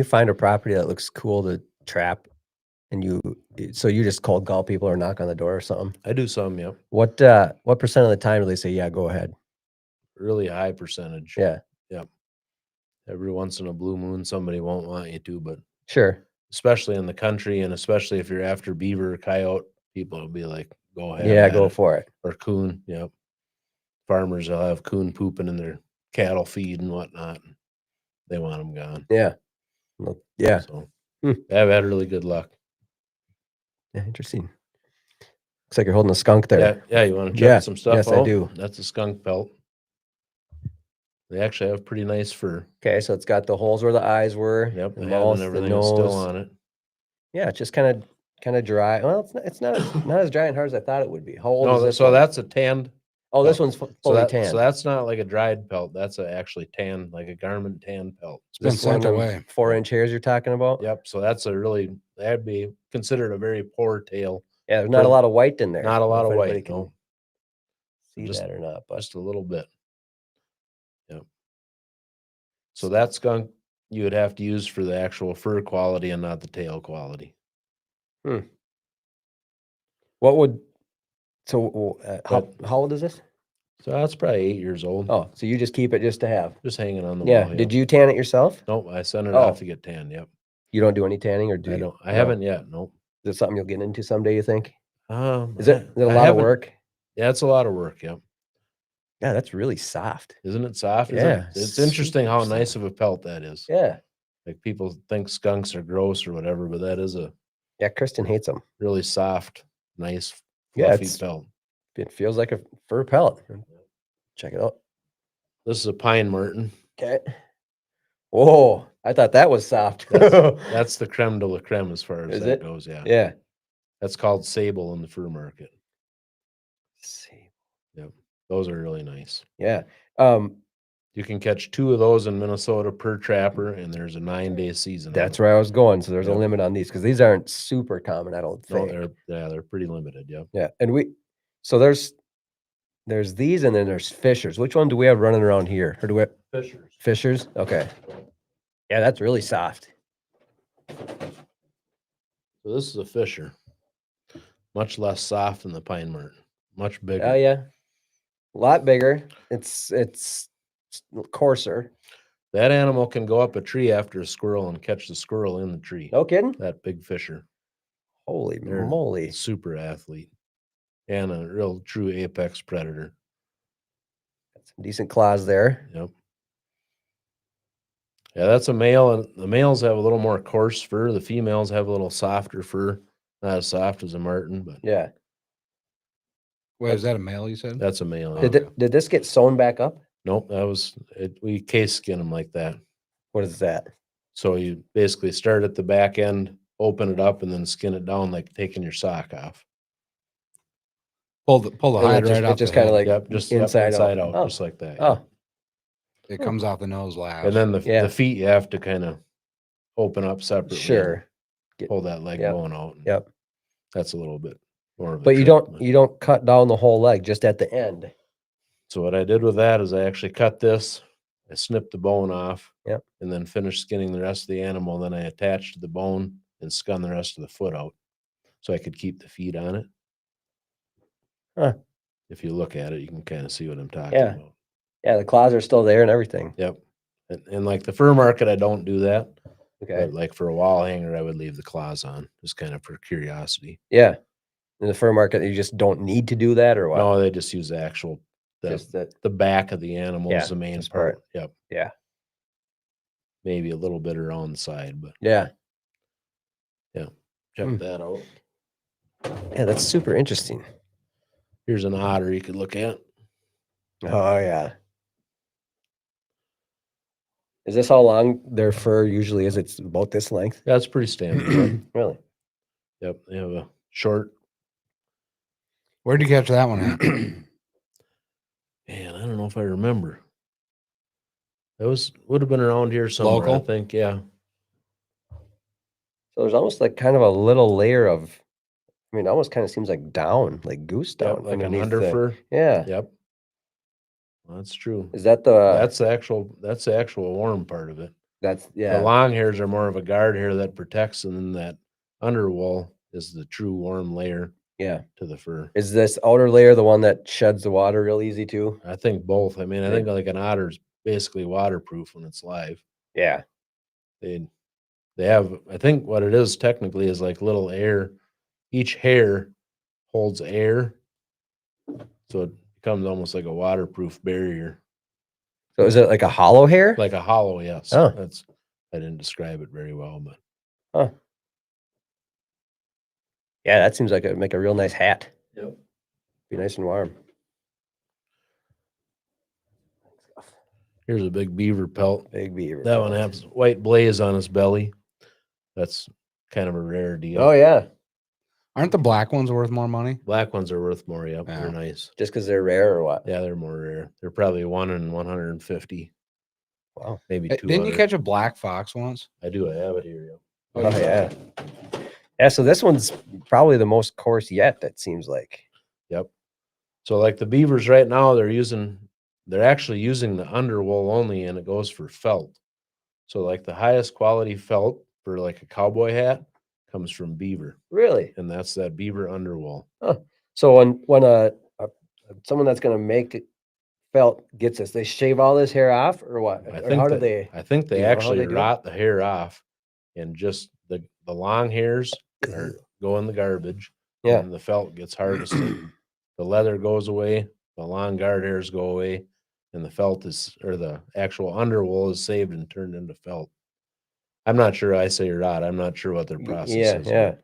S1: find a property that looks cool to trap, and you just cold call people or knock on the door or something,
S3: I do some. Yep.
S1: what percent of the time do they say, yeah, go ahead?
S3: Really high percentage.
S1: Yeah.
S3: Every once in a blue moon, somebody won't want you to, but
S1: Sure.
S3: especially in the country, and especially if you're after beaver or coyote, people will be like, go ahead.
S1: Yeah,
S3: at
S1: go
S3: it.
S1: for it.
S3: Or coon. Yep. Farmers will have coon pooping in their cattle feed and whatnot. They want them gone.
S1: Yeah. Well, yeah.
S3: So
S1: Hmm.
S3: I've had really good luck.
S1: Yeah, interesting. Looks like you're holding a skunk there.
S3: Yeah. You want to check
S1: Yeah,
S3: some stuff
S1: yes,
S3: out?
S1: I do.
S3: That's a skunk pelt. They actually have pretty nice fur.
S1: Okay, so it's got the holes where the eyes were,
S3: Yep.
S1: the
S3: The head
S1: mouth,
S3: and
S1: the
S3: everything is still
S1: nose.
S3: on it.
S1: Yeah, it's just kind of dry. Well, it's not as dry and hard as I thought it would be. How old is
S3: No,
S1: this
S3: so
S1: one?
S3: that's a tanned.
S1: Oh, this
S3: pelt.
S1: one's
S3: So,
S1: fully
S3: that,
S1: tan.
S3: so that's not like a dried pelt. That's actually tan, like a garment tan pelt.
S2: It's been
S1: This one,
S2: sent
S1: them
S2: away.
S1: 4-inch hairs you're talking about?
S3: Yep. So that'd be considered a very poor tail.
S1: Yeah, there's not a lot of white in there.
S3: Not a
S1: I
S3: lot
S1: don't
S3: of
S1: know if anybody
S3: white.
S1: can
S3: No,
S1: see
S3: Just-
S1: that or not, but
S3: just a little bit. Yep. So that skunk you would have to use for the actual fur quality and not the tail quality.
S1: what would so how old is this?
S3: So that's probably 8 years old.
S1: Oh, so you just keep it just to have.
S3: Just hanging on the
S1: Yeah.
S3: wall.
S1: Did you tan it yourself?
S3: Nope. I sent it
S1: Oh.
S3: off to get tanned. Yep.
S1: You don't do any tanning, or do
S3: I
S1: you?
S3: don't. I
S1: No.
S3: haven't yet. Nope.
S1: Is it something you'll get into someday, you think? Is it a
S3: I
S1: lot of
S3: haven't-
S1: work?
S3: Yeah, it's a lot of work. Yep.
S1: Yeah, that's really soft.
S3: Isn't it soft?
S1: Yeah,
S3: It's interesting how
S1: super
S3: nice
S1: soft.
S3: of a pelt that is.
S1: Yeah.
S3: Like people think skunks are gross or whatever, but that is a
S1: Yeah, Kristen hates them.
S3: really soft, nice,
S1: Yeah,
S3: fluffy
S1: it's
S3: pelt.
S1: it feels like a fur pellet. Check it out.
S3: This is a pine marten.
S1: Okay. Whoa, I thought that was soft.
S3: That's the creme de la creme as far as
S1: Is
S3: that
S1: it?
S3: goes. Yeah.
S1: Yeah.
S3: That's called sable in the fur market.
S1: See.
S3: Yep. Those are really nice.
S1: Yeah.
S3: You can catch 2 of those in Minnesota per trapper, and there's a 9-day season. on
S1: That's
S3: it.
S1: where I was going. So there's a
S3: Yep.
S1: limit on these because these aren't super common, I don't
S3: No,
S1: think.
S3: they're pretty limited. Yep.
S1: Yeah. And so there's these and then there's fishers. Which one do we have running around here? Or do we have
S3: Fishers.
S1: fishers? Okay. Yeah, that's really soft.
S3: So this is a fisher. Much less soft than the pine marten. Much bigger.
S1: Oh yeah. A lot bigger. It's coarser.
S3: That animal can go up a tree after a squirrel and catch the squirrel in the tree.
S1: No kidding?
S3: That big fisher.
S1: Holy
S3: They're
S1: moly.
S3: super athlete and a real true apex predator.
S1: Some decent claws there.
S3: Yep. Yeah, that's a male, and the males have a little more coarse fur. The females have a little softer fur. Not as soft as a marten, but
S1: Yeah.
S2: Wait, is that a male you said?
S3: that's a male.
S2: Oh,
S1: Did,
S3: yeah.
S2: okay.
S1: did this get sewn back up?
S3: Nope, that was it. We case skin them like that.
S1: What is that?
S3: So you basically start at the back end, open it up, and then skin it down like taking your sock off.
S2: Pull the
S1: And
S2: hide
S1: it
S2: right off.
S1: just
S2: the
S1: kind of
S2: head.
S1: like
S3: Yep, just
S1: inside
S3: inside
S1: out.
S3: out,
S1: Oh.
S3: just like that.
S1: Oh,
S2: It comes off the nose last.
S3: And then
S1: Yeah.
S3: the feet you have to kind of open up separately. and
S1: sure.
S3: Pull that leg
S1: Yep.
S3: bone out.
S1: Yep.
S3: That's a little bit more of a
S1: But you
S3: trick,
S1: don't cut down the whole leg, just at the end.
S3: So what I did with that is I actually cut this, I snipped the bone off.
S1: Yep.
S3: And then finished skinning the rest of the animal. Then I attached the bone and skun the rest of the foot out so I could keep the feet on it.
S1: Huh.
S3: If you look at it, you can kind of see what I'm talking
S1: Yeah.
S3: about.
S1: Yeah, the claws are still there and everything.
S3: Yep. And like the fur market, I don't do that.
S1: Okay.
S3: But like for a wall hanger, I would leave the claws on, just kind of for curiosity.
S1: Yeah. In the fur market, you just don't need to do that or what?
S3: No, they just use the actual
S1: Just that.
S3: the back of the animal
S1: Yeah,
S3: is the main
S1: this
S3: part.
S1: part.
S3: Yep.
S1: Yeah.
S3: Maybe a little bit around the side, but
S1: Yeah.
S3: check
S1: Hmm.
S3: that out.
S1: Yeah, that's super interesting.
S3: Here's an otter you could look at.
S1: Oh yeah. Is this how long their fur usually is? It's about this length?
S3: That's pretty standard.
S1: Really?
S3: Yep. They have a short.
S2: Where'd you catch that one at?
S3: Man, I don't know if I remember. That would have been around here somewhere, I
S2: Local?
S3: think. Yeah.
S1: So there's almost like kind of a little layer of, I mean, it almost kind of seems like down, like goose down.
S3: Yep, like an
S1: underneath
S3: under
S1: the-
S3: fur.
S1: Yeah.
S3: Yep. Well, that's true.
S1: Is that
S3: That's the actual warm part of it.
S1: that's,
S3: The
S1: yeah.
S3: long hairs are more of a guard hair that protects, and then that underwool is the true warm layer
S1: Yeah.
S3: to the fur.
S1: Is this outer layer the one that sheds the water real easy too?
S3: I think both. I mean, I
S1: Yeah.
S3: think like an otter's basically waterproof when it's live.
S1: Yeah.
S3: They have, I think what it is technically is like little air. Each hair holds air, so it becomes almost like a waterproof barrier,
S1: So is it like a hollow hair?
S3: like a hollow. Yes,
S1: Oh.
S3: I didn't describe it very well, but
S1: Huh. Yeah, that seems like it would make a real nice hat.
S3: Yep.
S1: Be nice and warm.
S3: here's a big beaver pelt.
S1: Big beaver.
S3: That one
S1: pelt.
S3: has white blaze on his belly. That's kind of a rare deal.
S1: Oh yeah.
S2: Aren't the black ones worth more money?
S3: Black ones are worth more. Yep,
S2: Yeah.
S3: they're nice.
S1: Just because they're rare or what?
S3: Yeah, they're more rare. They're probably 1 in 150,
S1: Wow.
S3: maybe
S2: Eh,
S3: 200.
S2: Didn't you catch a black fox once?
S3: I do. I have it here. Yep.
S1: Oh yeah. Yeah, so this one's probably the most coarse yet, that seems like.
S3: Yep. So like the beavers right now, they're actually using the underwool only, and it goes for felt. So like the highest quality felt for like a cowboy hat comes from beaver,
S1: Really?
S3: and that's that beaver underwool.
S1: So when someone that's gonna make it felt gets this, they shave all this hair off or what?
S3: I
S1: Or
S3: think
S1: how do
S3: that-
S1: they?
S3: I think they
S1: you know how
S3: actually
S1: they do it?
S3: rot the hair off, and just the long hairs go in the garbage,
S1: Yeah.
S3: and the felt gets harvested. The leather goes away, the long guard hairs go away, and the felt is, or the actual underwool is saved and turned into felt. I'm not sure I say or not. I'm not sure what their process
S1: Yeah,
S3: is.
S1: yeah.
S3: but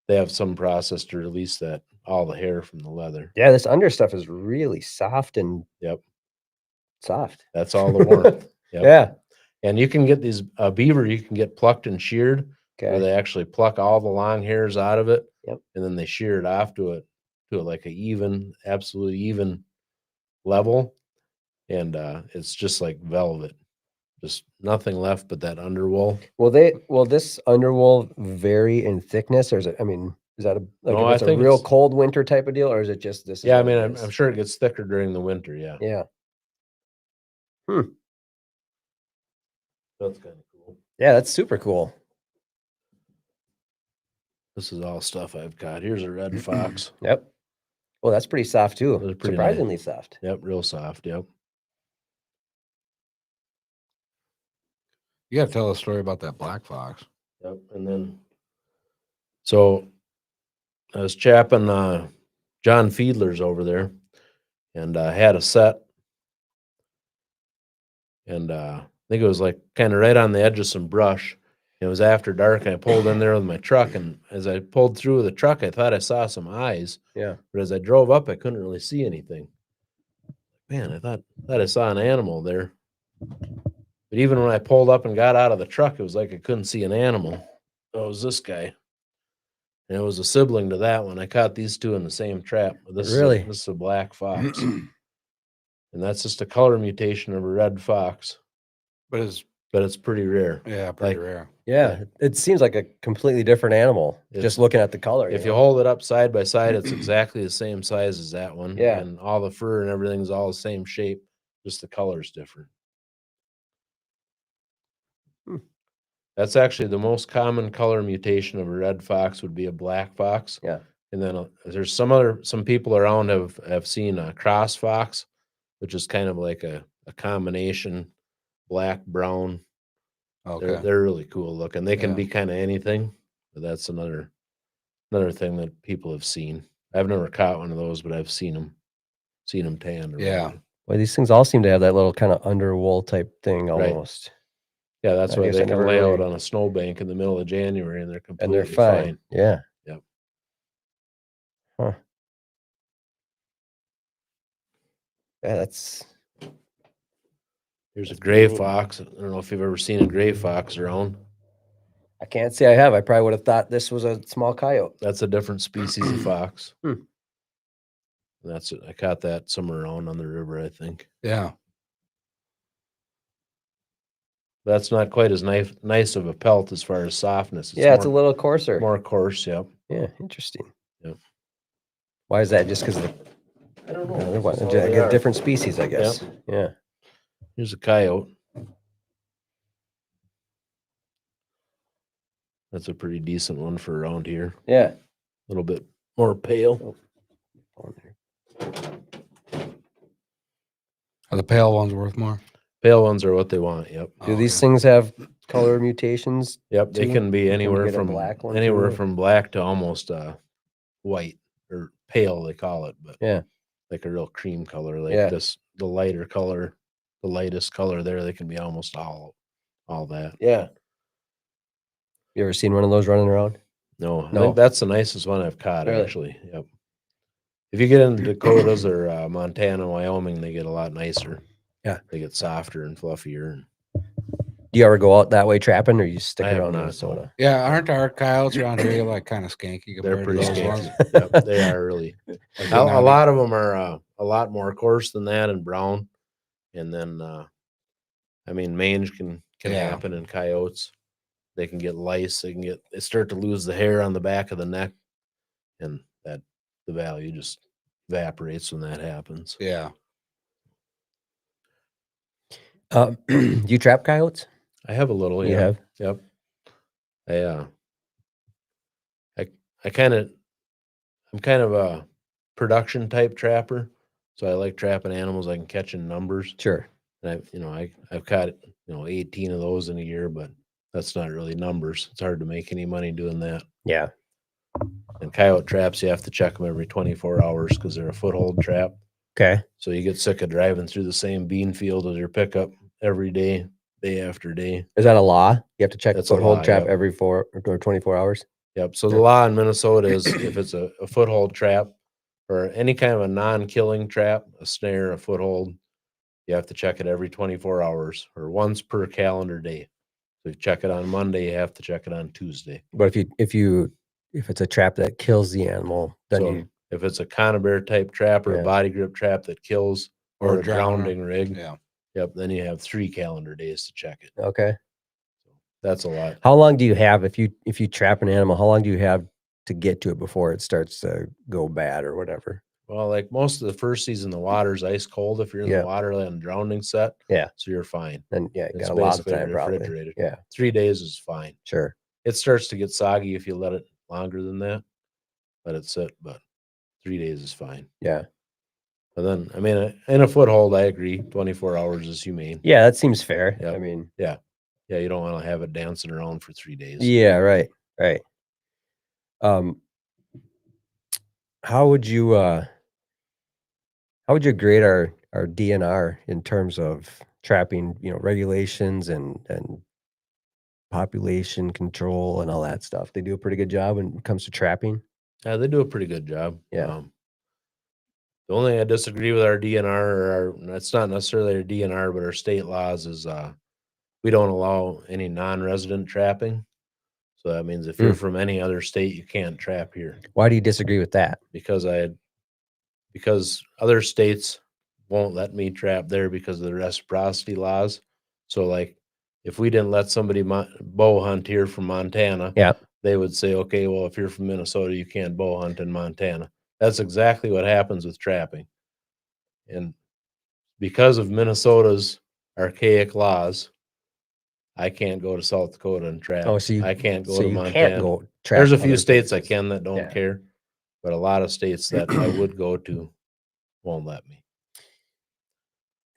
S3: they have some process to release that, all the hair from the leather.
S1: Yeah, this under stuff is really soft and
S3: Yep.
S1: soft.
S3: That's all the warmth. Yep.
S1: Yeah.
S3: And you can get these beaver, you can get plucked and sheared, where
S1: Okay.
S3: they actually pluck all the long hairs out of it.
S1: Yep.
S3: And then they shear it off to like a even, absolutely even level. And it's just like velvet. Just nothing left but that underwool.
S1: Will this underwool vary in thickness, or is it, I mean, is that
S3: No,
S1: if
S3: I
S1: it's a
S3: think
S1: real
S3: it's-
S1: cold winter type of deal, or is it just this? Is
S3: Yeah, I
S1: what
S3: mean,
S1: it
S3: I'm
S1: is?
S3: sure it gets thicker during the winter. Yeah.
S1: Yeah.
S3: That's kind of cool.
S1: Yeah, that's super cool.
S3: This is all stuff I've got. Here's a red fox.
S1: Yep. Well, that's pretty soft too.
S3: Those are pretty nice.
S1: Surprisingly soft.
S3: Yep, real soft. Yep.
S2: You got to tell a story about that black fox.
S3: Yep. And then, so I was chapping John Fiedler's over there, and I had a set, and I think it was like kind of right on the edge of some brush. It was after dark, and I pulled in there with my truck, and as I pulled through the truck, I thought I saw some eyes,
S1: Yeah.
S3: but as I drove up, I couldn't really see anything. Man, I thought I saw an animal there. But even when I pulled up and got out of the truck, it was like I couldn't see an animal. Oh, it was this guy. And it was a sibling to that one. I caught these two in the same trap.
S1: Really?
S3: This is a black fox. And that's just a color mutation of a red fox.
S2: But it's,
S3: But it's pretty rare.
S2: yeah, pretty
S3: Like,
S2: rare.
S1: Yeah. It seems like a completely different animal,
S3: It's-
S1: just looking at the color.
S3: If you hold it up side by side, it's exactly the same size as that one.
S1: Yeah.
S3: And all the fur and everything's all the same shape. Just the color's different.
S1: Hmm.
S3: That's actually the most common color mutation of a red fox would be a black fox.
S1: Yeah.
S3: And then there's some people around have seen a cross fox, which is kind of like a combination black, brown.
S2: Okay.
S3: They're really cool looking. They can
S2: Yeah.
S3: be kind of anything, but that's another thing that people have seen. I've never caught one of those, but I've seen them tanned. or
S2: Yeah.
S3: whatever.
S1: Well, these things all seem to have that little kind of underwool type thing
S3: Right.
S1: almost.
S3: Yeah, that's
S1: I
S3: why
S1: guess
S3: they
S1: I
S3: can
S1: never
S3: lay out
S1: really-
S3: on a snowbank in the middle of January and they're
S1: And
S3: completely
S1: they're fine. Yeah.
S3: Yep.
S1: Huh. Yeah,
S3: Here's a
S1: That's
S3: gray
S1: pretty neat.
S3: fox. I don't know if you've ever seen a gray fox around.
S1: I can't say I have. I probably would have thought this was a small coyote.
S3: That's a different species of fox.
S1: Hmm.
S3: I caught that somewhere around on the river, I think.
S2: Yeah.
S3: That's not quite as nice of a pelt as far as softness.
S1: It's a little coarser.
S3: more coarse. Yep.
S1: Yeah, interesting.
S3: Yep.
S1: Why is that? Just because of
S3: I don't know.
S1: the
S3: That's all they are.
S1: different species, I guess. Yeah.
S3: Here's a coyote. That's a pretty decent one for around here.
S1: Yeah.
S3: A little bit more pale.
S2: Are the pale ones worth more?
S3: Pale ones are what they want. Yep.
S1: Do
S2: Oh,
S1: these
S2: okay.
S1: things have color mutations?
S3: Yep. They
S1: too?
S3: can be
S1: Can we
S3: anywhere
S1: get a
S3: from
S1: black one
S3: anywhere
S1: too?
S3: from black to almost white or pale, they call it, but
S1: Yeah.
S3: like a real cream color, like
S1: Yeah.
S3: the lighter color, the lightest color there. They can be almost all that.
S1: Yeah. You ever seen one of those running around?
S3: No, I
S1: No.
S3: think that's the nicest one I've caught,
S1: Really?
S3: actually. Yep. If you get into Dakotas or Montana, Wyoming, they get a lot nicer.
S1: Yeah.
S3: They get softer and fluffier.
S1: Do you ever go out that way trapping, or you stick
S3: I have
S1: around
S3: not,
S1: Minnesota?
S2: Yeah. Aren't our coyotes around here like kind of skanky
S3: They're
S2: compared to
S3: pretty
S2: those ones?
S3: skanky. Yep, they are really.
S2: Like
S3: A
S2: getting out of-
S3: lot of them are a lot more coarse than that and brown. And then, I mean, mange can
S2: Yeah.
S3: happen in coyotes. They can get lice. They start to lose the hair on the back of the neck, and the value just evaporates when that happens.
S2: Yeah.
S1: Do you trap coyotes?
S3: I have a little.
S1: You
S3: Yeah.
S1: have?
S3: Yep. I'm kind of a production type trapper, so I like trapping animals I can catch in numbers.
S1: Sure.
S3: And I've caught 18 of those in a year, but that's not really numbers. It's hard to make any money doing that.
S1: Yeah.
S3: And coyote traps, you have to check them every 24 hours because they're a foothold trap.
S1: Okay.
S3: So you get sick of driving through the same bean field with your pickup every day, day after day.
S1: Is that a law? You have to check
S3: That's a
S1: foothold
S3: law,
S1: trap
S3: yep.
S1: every 4 or 24 hours?
S3: Yep. So the law in Minnesota is if it's a foothold trap or any kind of a non-killing trap, a snare, a foothold, you have to check it every 24 hours or once per calendar day. So if you check it on Monday, you have to check it on Tuesday.
S1: But if it's a trap that kills the animal, then
S3: So if it's a conibear type trap or
S1: Yeah.
S3: a body grip trap that kills or a
S2: drowner.
S3: grounding rig,
S2: Yeah.
S3: yep, then you have 3 calendar days to check it.
S1: okay.
S3: That's a lot.
S1: How long do you have if you trap an animal? How long do you have to get to it before it starts to go bad or whatever?
S3: Well, like most of the first season, the water's ice cold if you're in
S1: Yeah.
S3: the water and drowning set.
S1: Yeah.
S3: So you're fine.
S1: Then yeah, you
S3: It's
S1: got a lot of
S3: basically
S1: time probably.
S3: refrigerated.
S1: Yeah,
S3: 3 days is fine.
S1: sure.
S3: It starts to get soggy if you let it longer than that. Let it sit, but 3 days is fine.
S1: Yeah.
S3: But then, I mean, in a foothold, I agree. 24 hours is humane.
S1: Yeah, that seems fair.
S3: Yep.
S1: I mean,
S3: Yeah, you don't want to have it dancing around for 3 days.
S1: yeah, right. How would you grade our DNR in terms of trapping, regulations and population control and all that stuff? They do a pretty good job when it comes to trapping.
S3: Yeah, they do a pretty good job.
S1: Yeah.
S3: The only thing I disagree with our DNR, it's not necessarily our DNR, but our state laws is we don't allow any non-resident trapping. So that means if you're from any other state, you can't trap here.
S1: Why do you disagree with that?
S3: Because other states won't let me trap there because of the reciprocity laws. So like if we didn't let somebody bow hunt here from Montana,
S1: Yeah.
S3: they would say, okay, well, if you're from Minnesota, you can't bow hunt in Montana. That's exactly what happens with trapping. And because of Minnesota's archaic laws, I can't go to South Dakota and trap.
S1: Oh, so
S3: I can't go
S1: so
S3: to
S1: you
S3: Montana.
S1: can't go trap.
S3: There's a few
S1: other
S3: states I
S1: places.
S3: can that don't
S1: Yeah.
S3: care, but a lot of states that I would go to won't let me.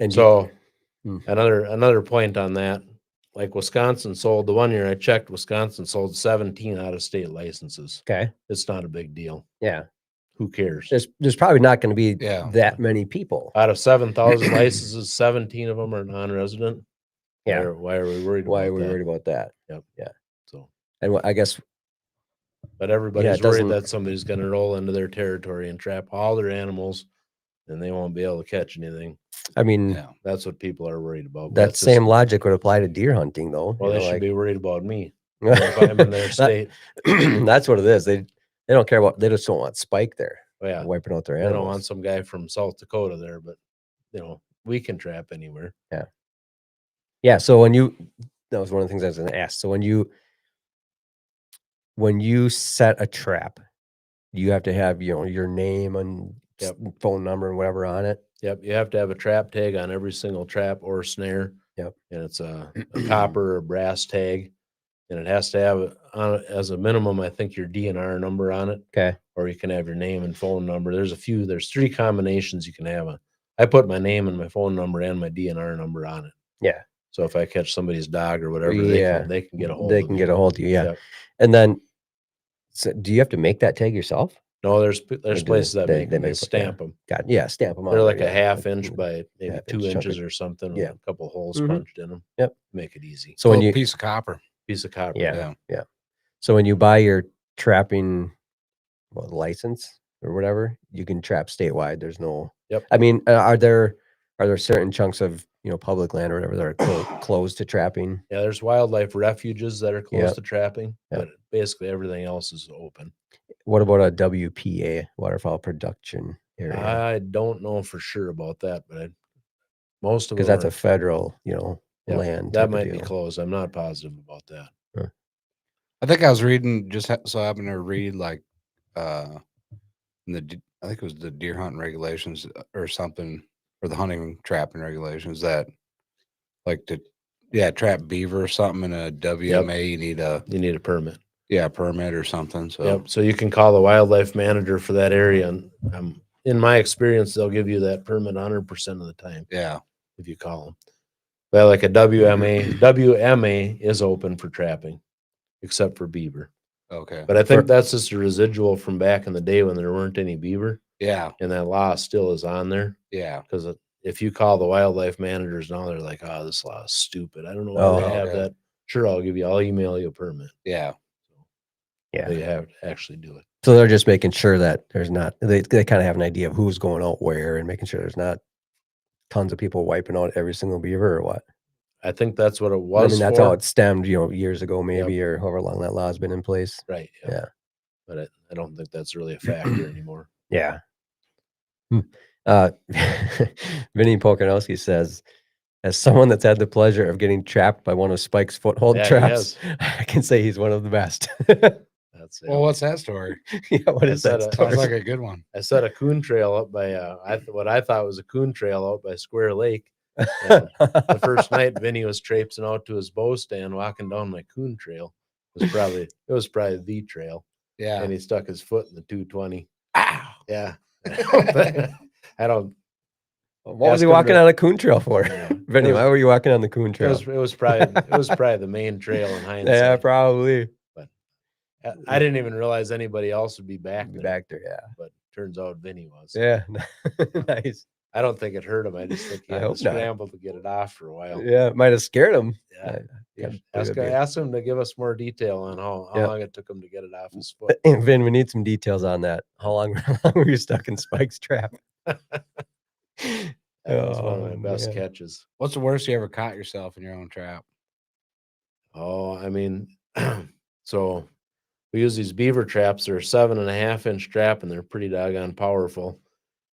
S1: And
S3: So
S1: Hmm.
S3: another point on that, like Wisconsin sold the one year I checked, Wisconsin sold 17 out of state licenses.
S1: okay.
S3: It's not a big deal.
S1: Yeah.
S3: Who cares?
S1: There's probably not going to be
S2: Yeah.
S1: that many people.
S3: Out of 7,000 licenses, 17 of them are non-resident.
S1: Yeah.
S3: Why are we worried
S1: Why
S3: about
S1: are we
S3: that?
S1: worried about that?
S3: Yep.
S1: Yeah.
S3: So,
S1: And I guess
S3: but everybody's
S1: it
S3: worried
S1: doesn't-
S3: that somebody's going to roll into their territory and trap all their animals, and they won't be able to catch anything.
S1: I mean,
S2: Yeah.
S3: That's what people are worried about.
S1: that
S3: That's
S1: same logic would apply to deer hunting, though.
S3: well, they should
S1: like,
S3: be worried about me if I'm in their state.
S1: That's what it is. They don't care about. They just don't want Spike there
S3: Oh, yeah,
S1: wiping out their
S3: they
S1: animals.
S3: don't want some guy from South Dakota there, but we can trap anywhere.
S1: Yeah. So that was one of the things I was going to ask. So when you set a trap, you have to have your name and
S3: Yep.
S1: phone number and whatever on it.
S3: Yep, you have to have a trap tag on every single trap or snare.
S1: Yep.
S3: And it's a copper or brass tag, and it has to have on it as a minimum, I think, your DNR number on it,
S1: Okay.
S3: or you can have your name and phone number. There's 3 combinations you can have. I put my name and my phone number and my DNR number on it.
S1: Yeah.
S3: So if I catch somebody's dog or whatever,
S1: Yeah.
S3: they can get a hold
S1: They
S3: of
S1: can
S3: me.
S1: get a hold of you. Yeah.
S3: Yep.
S1: And then, so do you have to make that tag yourself?
S3: No, there's
S1: do
S3: places that
S1: they-
S3: make
S1: they
S3: them. They
S1: make-
S3: stamp them.
S1: Stamp them on.
S3: They're
S1: there,
S3: like a
S1: yeah.
S3: half inch by maybe
S1: half
S3: 2
S1: inch chunk
S3: inches
S1: of-
S3: or something.
S1: yeah.
S3: With a couple holes
S1: Mhm.
S3: punched in them.
S1: Yep.
S3: Make it easy.
S1: So when
S2: Little
S1: you
S2: piece of copper.
S3: Piece of copper.
S1: Yeah. So when you buy your trapping license or whatever, you can trap statewide. There's no.
S3: Yep.
S1: I mean, are there certain chunks of public land or whatever that are closed to trapping?
S3: Yeah, there's wildlife refuges that are close
S1: Yep.
S3: to trapping,
S1: Yep.
S3: but basically everything else is open.
S1: What about a WPA, waterfowl production area?
S3: I don't know for sure about that, but most of them
S1: Because that's
S3: are,
S1: a federal,
S3: yeah,
S1: land.
S3: that
S1: type of
S3: might be
S1: deal.
S3: closed. I'm not positive about that.
S2: I think I was reading so I happened to read like I think it was the deer hunting regulations or something, or the hunting trapping regulations that like to trap beaver or something in a WMA you need a
S3: permit.
S2: permit or something. So
S3: Yep. So you can call the wildlife manager for that area, and in my experience, they'll give you that permit 100% of the time
S2: yeah.
S3: if you call them. But like a WMA is open for trapping, except for beaver.
S2: Okay.
S3: But I think that's just a residual from back in the day when there weren't any beaver,
S2: Yeah.
S3: and that law still is on there.
S2: Yeah.
S3: Because if you call the wildlife managers now, they're like, "Oh, this law is stupid. I don't know why
S1: Oh,
S3: they have
S2: okay.
S3: that." Sure, I'll email you a permit.
S2: Yeah.
S1: Yeah.
S3: So you have to actually do it.
S1: So they're just making sure that there's not, they kind of have an idea of who's going out where and making sure there's not tons of people wiping out every single beaver or what.
S3: I think that's what it
S1: I
S3: was
S1: mean, that's
S3: for.
S1: how it stemmed, years ago, maybe, or however long that law's been in place.
S3: Right.
S1: Yeah.
S3: But I don't think that's really a factor anymore.
S1: Yeah. Vinny Pokanowski says, as someone that's had the pleasure of getting trapped by one of Spike's foothold
S3: Yeah, he
S1: traps,
S3: has.
S1: I can say he's one of the best.
S3: That's
S2: Well, what's that story?
S1: Yeah, what is that
S3: said,
S1: story?
S2: Sounds like a good one.
S3: I set a coon trail up by what I thought was a coon trail out by Square Lake. And the first night, Vinny was traipsing out to his bow stand, walking down my coon trail. It was probably the trail,
S2: Yeah.
S3: and he stuck his foot in the 220.
S2: Ow.
S3: Yeah, but I don't.
S1: What was
S3: ask
S1: he
S3: him
S1: walking
S3: to-
S1: on a coon trail for?
S3: Yeah.
S1: Vinny,
S3: It was-
S1: why were you walking on the coon trail?
S3: It was probably the main trail in hindsight.
S1: Yeah, probably.
S3: I didn't even realize anybody else would be back
S1: Be
S3: there.
S1: back there, yeah.
S3: But turns out Vinny was.
S1: Yeah. Nice.
S3: I don't think it hurt him. I just think he
S1: I
S3: had to
S1: hope not.
S3: scramble to get it off for a while.
S1: Yeah, it might have scared him.
S3: Yeah.
S1: Yeah,
S3: Yeah.
S1: believe it'd be-
S3: Ask him to give us more detail on how
S1: Yeah.
S3: long it took him to get it off his foot.
S1: Vin, we need some details on that. How long were you stuck in Spike's trap?
S3: That was one of my
S1: Oh,
S3: best
S1: man.
S3: catches.
S2: What's the worst you ever caught yourself in your own trap?
S3: Oh, I mean, so we use these beaver traps. They're 7.5-inch trap, and they're pretty doggone powerful.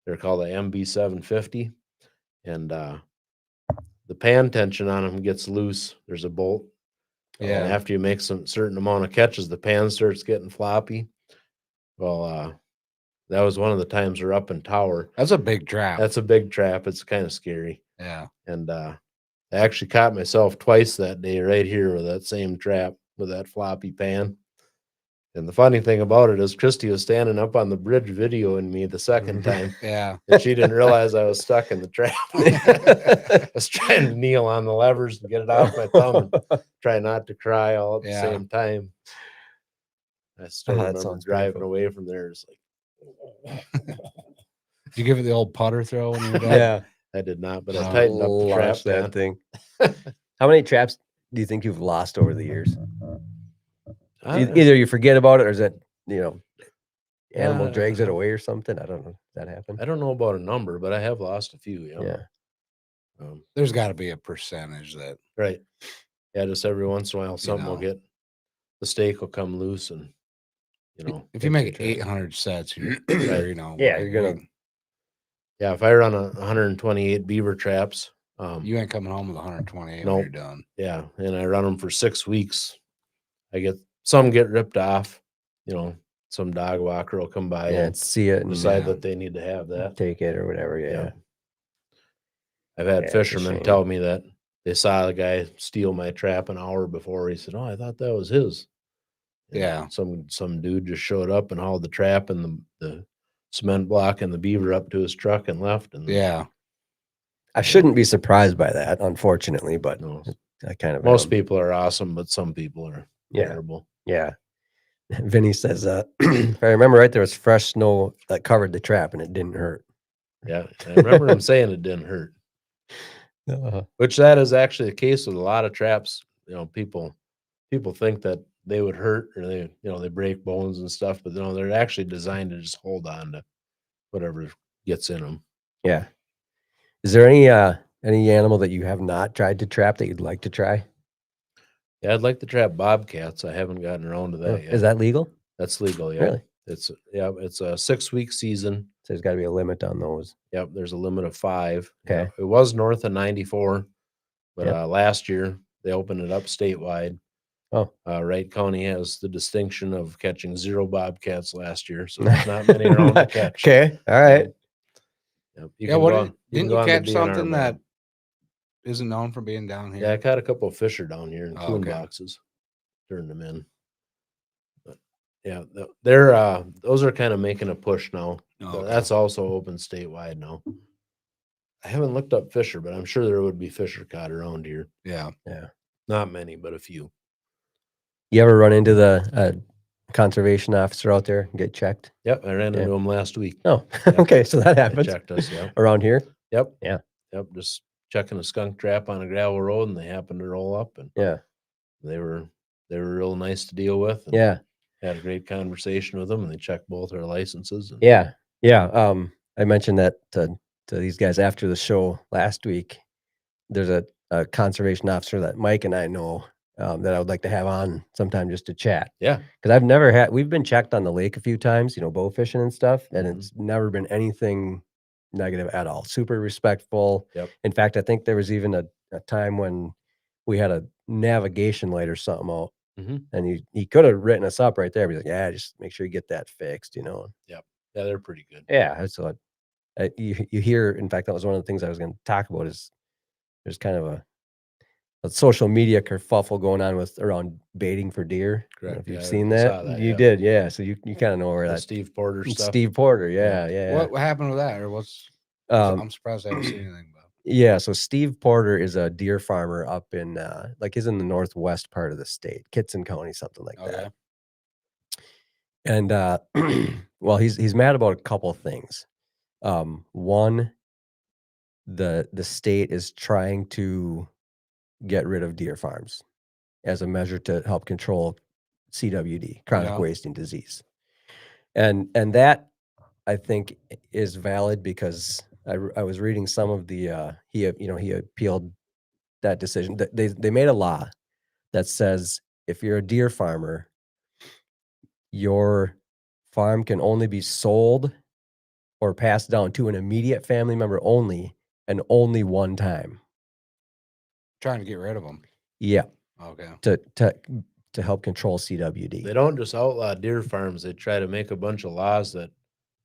S3: They're called the MB 750, and the pan tension on them gets loose. There's a bolt.
S2: Yeah.
S3: And after you make some certain amount of catches, the pan starts getting floppy. Well, that was one of the times we're up in tower.
S2: That's a big trap.
S3: That's a big trap. It's kind of scary.
S2: Yeah.
S3: And I actually caught myself twice that day right here with that same trap with that floppy pan. And the funny thing about it is Christy was standing up on the bridge videoing me the second time,
S2: Yeah.
S3: and she didn't realize I was stuck in the trap. I was trying to kneel on the levers and get it off my thumb and try not to cry all at the
S2: Yeah.
S3: same time. I still
S1: that
S3: remember
S1: sounds
S3: driving
S1: painful.
S3: away from there. It's like,
S2: Did you give it the old putter throw when you were done?
S1: Yeah.
S3: I did not, but I
S2: Oh,
S3: tightened up the trap
S1: Launch that
S3: pan.
S1: thing. How many traps do you think you've lost over the years? Either you forget about it or is that, animal drags it away or something? I don't know. Does that happen?
S3: I don't know about a number, but I have lost a few.
S1: Yeah.
S2: There's got to be a percentage that,
S3: Right. Yeah, just every once in a while, something will
S2: know.
S3: get, the stake will come loose and,
S2: if you make 800 sets, you're,
S3: Right.
S1: Yeah, you're gonna-
S3: yeah, if I run 128 beaver traps,
S2: you ain't coming home with 128 when
S3: Nope.
S2: you're done.
S3: yeah, and I run them for 6 weeks, some get ripped off, some dog walker will come by
S1: Yeah,
S3: and
S1: see it and
S3: decide
S2: yeah.
S3: that they need to have that.
S1: take it or whatever. Yeah.
S3: Yeah. I've had
S1: Yeah, it's a
S3: fishermen
S1: shame.
S3: tell me that they saw the guy steal my trap an hour before. He said, "Oh, I thought that was his." And
S2: Yeah.
S3: Some dude just showed up and hauled the trap and the cement block and the beaver up to his truck and left. And
S2: Yeah.
S1: I shouldn't be surprised by that, unfortunately, but
S3: no,
S1: I kind of
S3: most
S1: am.
S3: people are awesome, but some people are
S1: Yeah.
S3: terrible.
S1: Yeah. Vinny says, if I remember right, there was fresh snow that covered the trap and it didn't hurt.
S3: Yeah, I remember him saying it didn't hurt, which that is actually the case with a lot of traps. People think that they would hurt or they break bones and stuff, but no, they're actually designed to just hold on to whatever gets in them.
S1: Yeah. Is there any animal that you have not tried to trap that you'd like to try?
S3: Yeah, I'd like to trap bobcats. I haven't gotten around to that yet.
S1: Is that legal?
S3: That's legal, yeah.
S1: Really?
S3: It's a 6-week season.
S1: So there's got to be a limit on those.
S3: Yep, there's a limit of 5.
S1: Okay.
S3: It was north of 94, but
S1: Yep.
S3: last year they opened it up statewide.
S1: Oh.
S3: Wright County has the distinction of catching 0 bobcats last year, so there's not many around to catch.
S1: Okay. All right.
S3: Yep.
S2: Yeah. Didn't you catch something that isn't known for being down here?
S3: Yeah, I caught a couple of fisher down here in
S2: Oh,
S3: coon
S2: okay.
S3: boxes, turned them in. But yeah, they're those are kind of making a push now.
S2: Oh,
S3: But
S2: okay.
S3: that's also open statewide now. I haven't looked up fisher, but I'm sure there would be fisher caught around here.
S2: Yeah.
S3: Not many, but a few.
S1: You ever run into the conservation officer out there and get checked?
S3: Yep, I ran
S1: Yeah.
S3: into him last week.
S1: Oh,
S3: Yep.
S1: okay, so that
S3: They
S1: happens
S3: checked us, yep.
S1: around here.
S3: Yep.
S1: Yeah.
S3: Yep, just checking a skunk trap on a gravel road, and they happened to roll up, and
S1: Yeah,
S3: they were real nice to deal with. And
S1: yeah,
S3: had a great conversation with them, and they checked both our licenses. And
S1: yeah, yeah. I mentioned that to these guys after the show last week. There's a conservation officer that Mike and I know that I would like to have on sometime just to chat.
S3: yeah,
S1: Because we've been checked on the lake a few times, bow fishing and stuff, and
S3: Mhm.
S1: it's never been anything negative at all. Super respectful.
S3: Yep.
S1: In fact, I think there was even a time when we had a navigation light or something out,
S3: Mhm.
S1: and he could have written us up right there. But he's like, yeah, just make sure you get that fixed,
S3: yeah, they're pretty good.
S1: Yeah, that's what you hear. In fact, that was one of the things I was going to talk about. Is there's kind of a social media kerfuffle going on with around baiting for deer. I don't know
S3: Correct,
S1: if you've
S3: yeah,
S1: seen
S3: I
S1: that.
S3: saw that,
S1: You
S3: yeah.
S1: did, yeah. So you kind of know where
S3: The
S1: that
S3: Steve Porter stuff.
S1: Steve Porter,
S3: Yeah.
S1: yeah.
S2: What happened with that, or what's?
S1: Um,
S2: I'm surprised I haven't seen anything about.
S1: yeah. So Steve Porter is a deer farmer up in he's in the northwest part of the state, Kitson County, something like
S2: Okay.
S1: that. And well, he's mad about a couple of things. One, the state is trying to get rid of deer farms as a measure to help control CWD, chronic
S2: Yeah.
S1: wasting disease. And that I think is valid because I was reading some of the he appealed that decision. They made a law that says if you're a deer farmer, your farm can only be sold or passed down to an immediate family member only, and only one time.
S2: Trying to get rid of them.
S1: Yeah,
S2: Okay.
S1: to help control CWD.
S3: They don't just outlaw deer farms; they try to make a bunch of laws that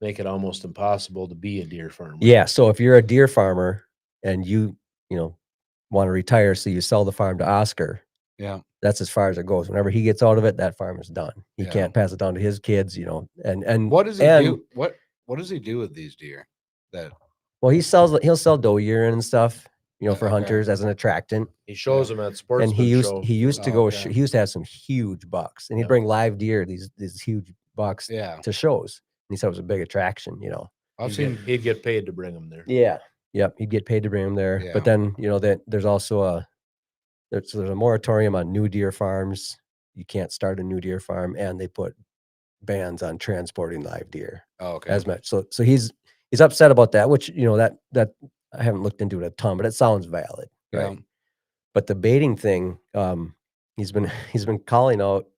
S3: make it almost impossible to be a deer farmer.
S1: Yeah, so if you're a deer farmer and you want to retire, so you sell the farm to Oscar,
S2: Yeah.
S1: that's as far as it goes. Whenever he gets out of it, that farm is done. He
S2: Yeah.
S1: can't pass it down to his kids, and
S2: What does he do? What does he do with these deer? That
S1: well, he'll sell doe urine and stuff, for
S2: Okay.
S1: hunters as an attractant.
S3: He shows them at
S1: And
S3: sportsman
S1: he used
S3: show.
S1: he used to
S2: Oh,
S1: go
S2: okay.
S1: he used to have some huge bucks, and he'd
S3: Yep.
S1: bring live deer, these huge bucks
S2: Yeah.
S1: to shows. And he said it was a big attraction,
S2: I've
S3: He'd
S2: seen.
S3: he'd get paid to bring them there.
S1: Yeah. Yep, he'd get paid to bring them there.
S2: Yeah.
S1: But then, that there's also there's a moratorium on new deer farms. You can't start a new deer farm, and they put bans on transporting live deer
S2: Oh, okay.
S1: as much. So he's upset about that, which that I haven't looked into it a ton, but it sounds valid, right?
S2: Yeah.
S1: But the baiting thing, he's been calling out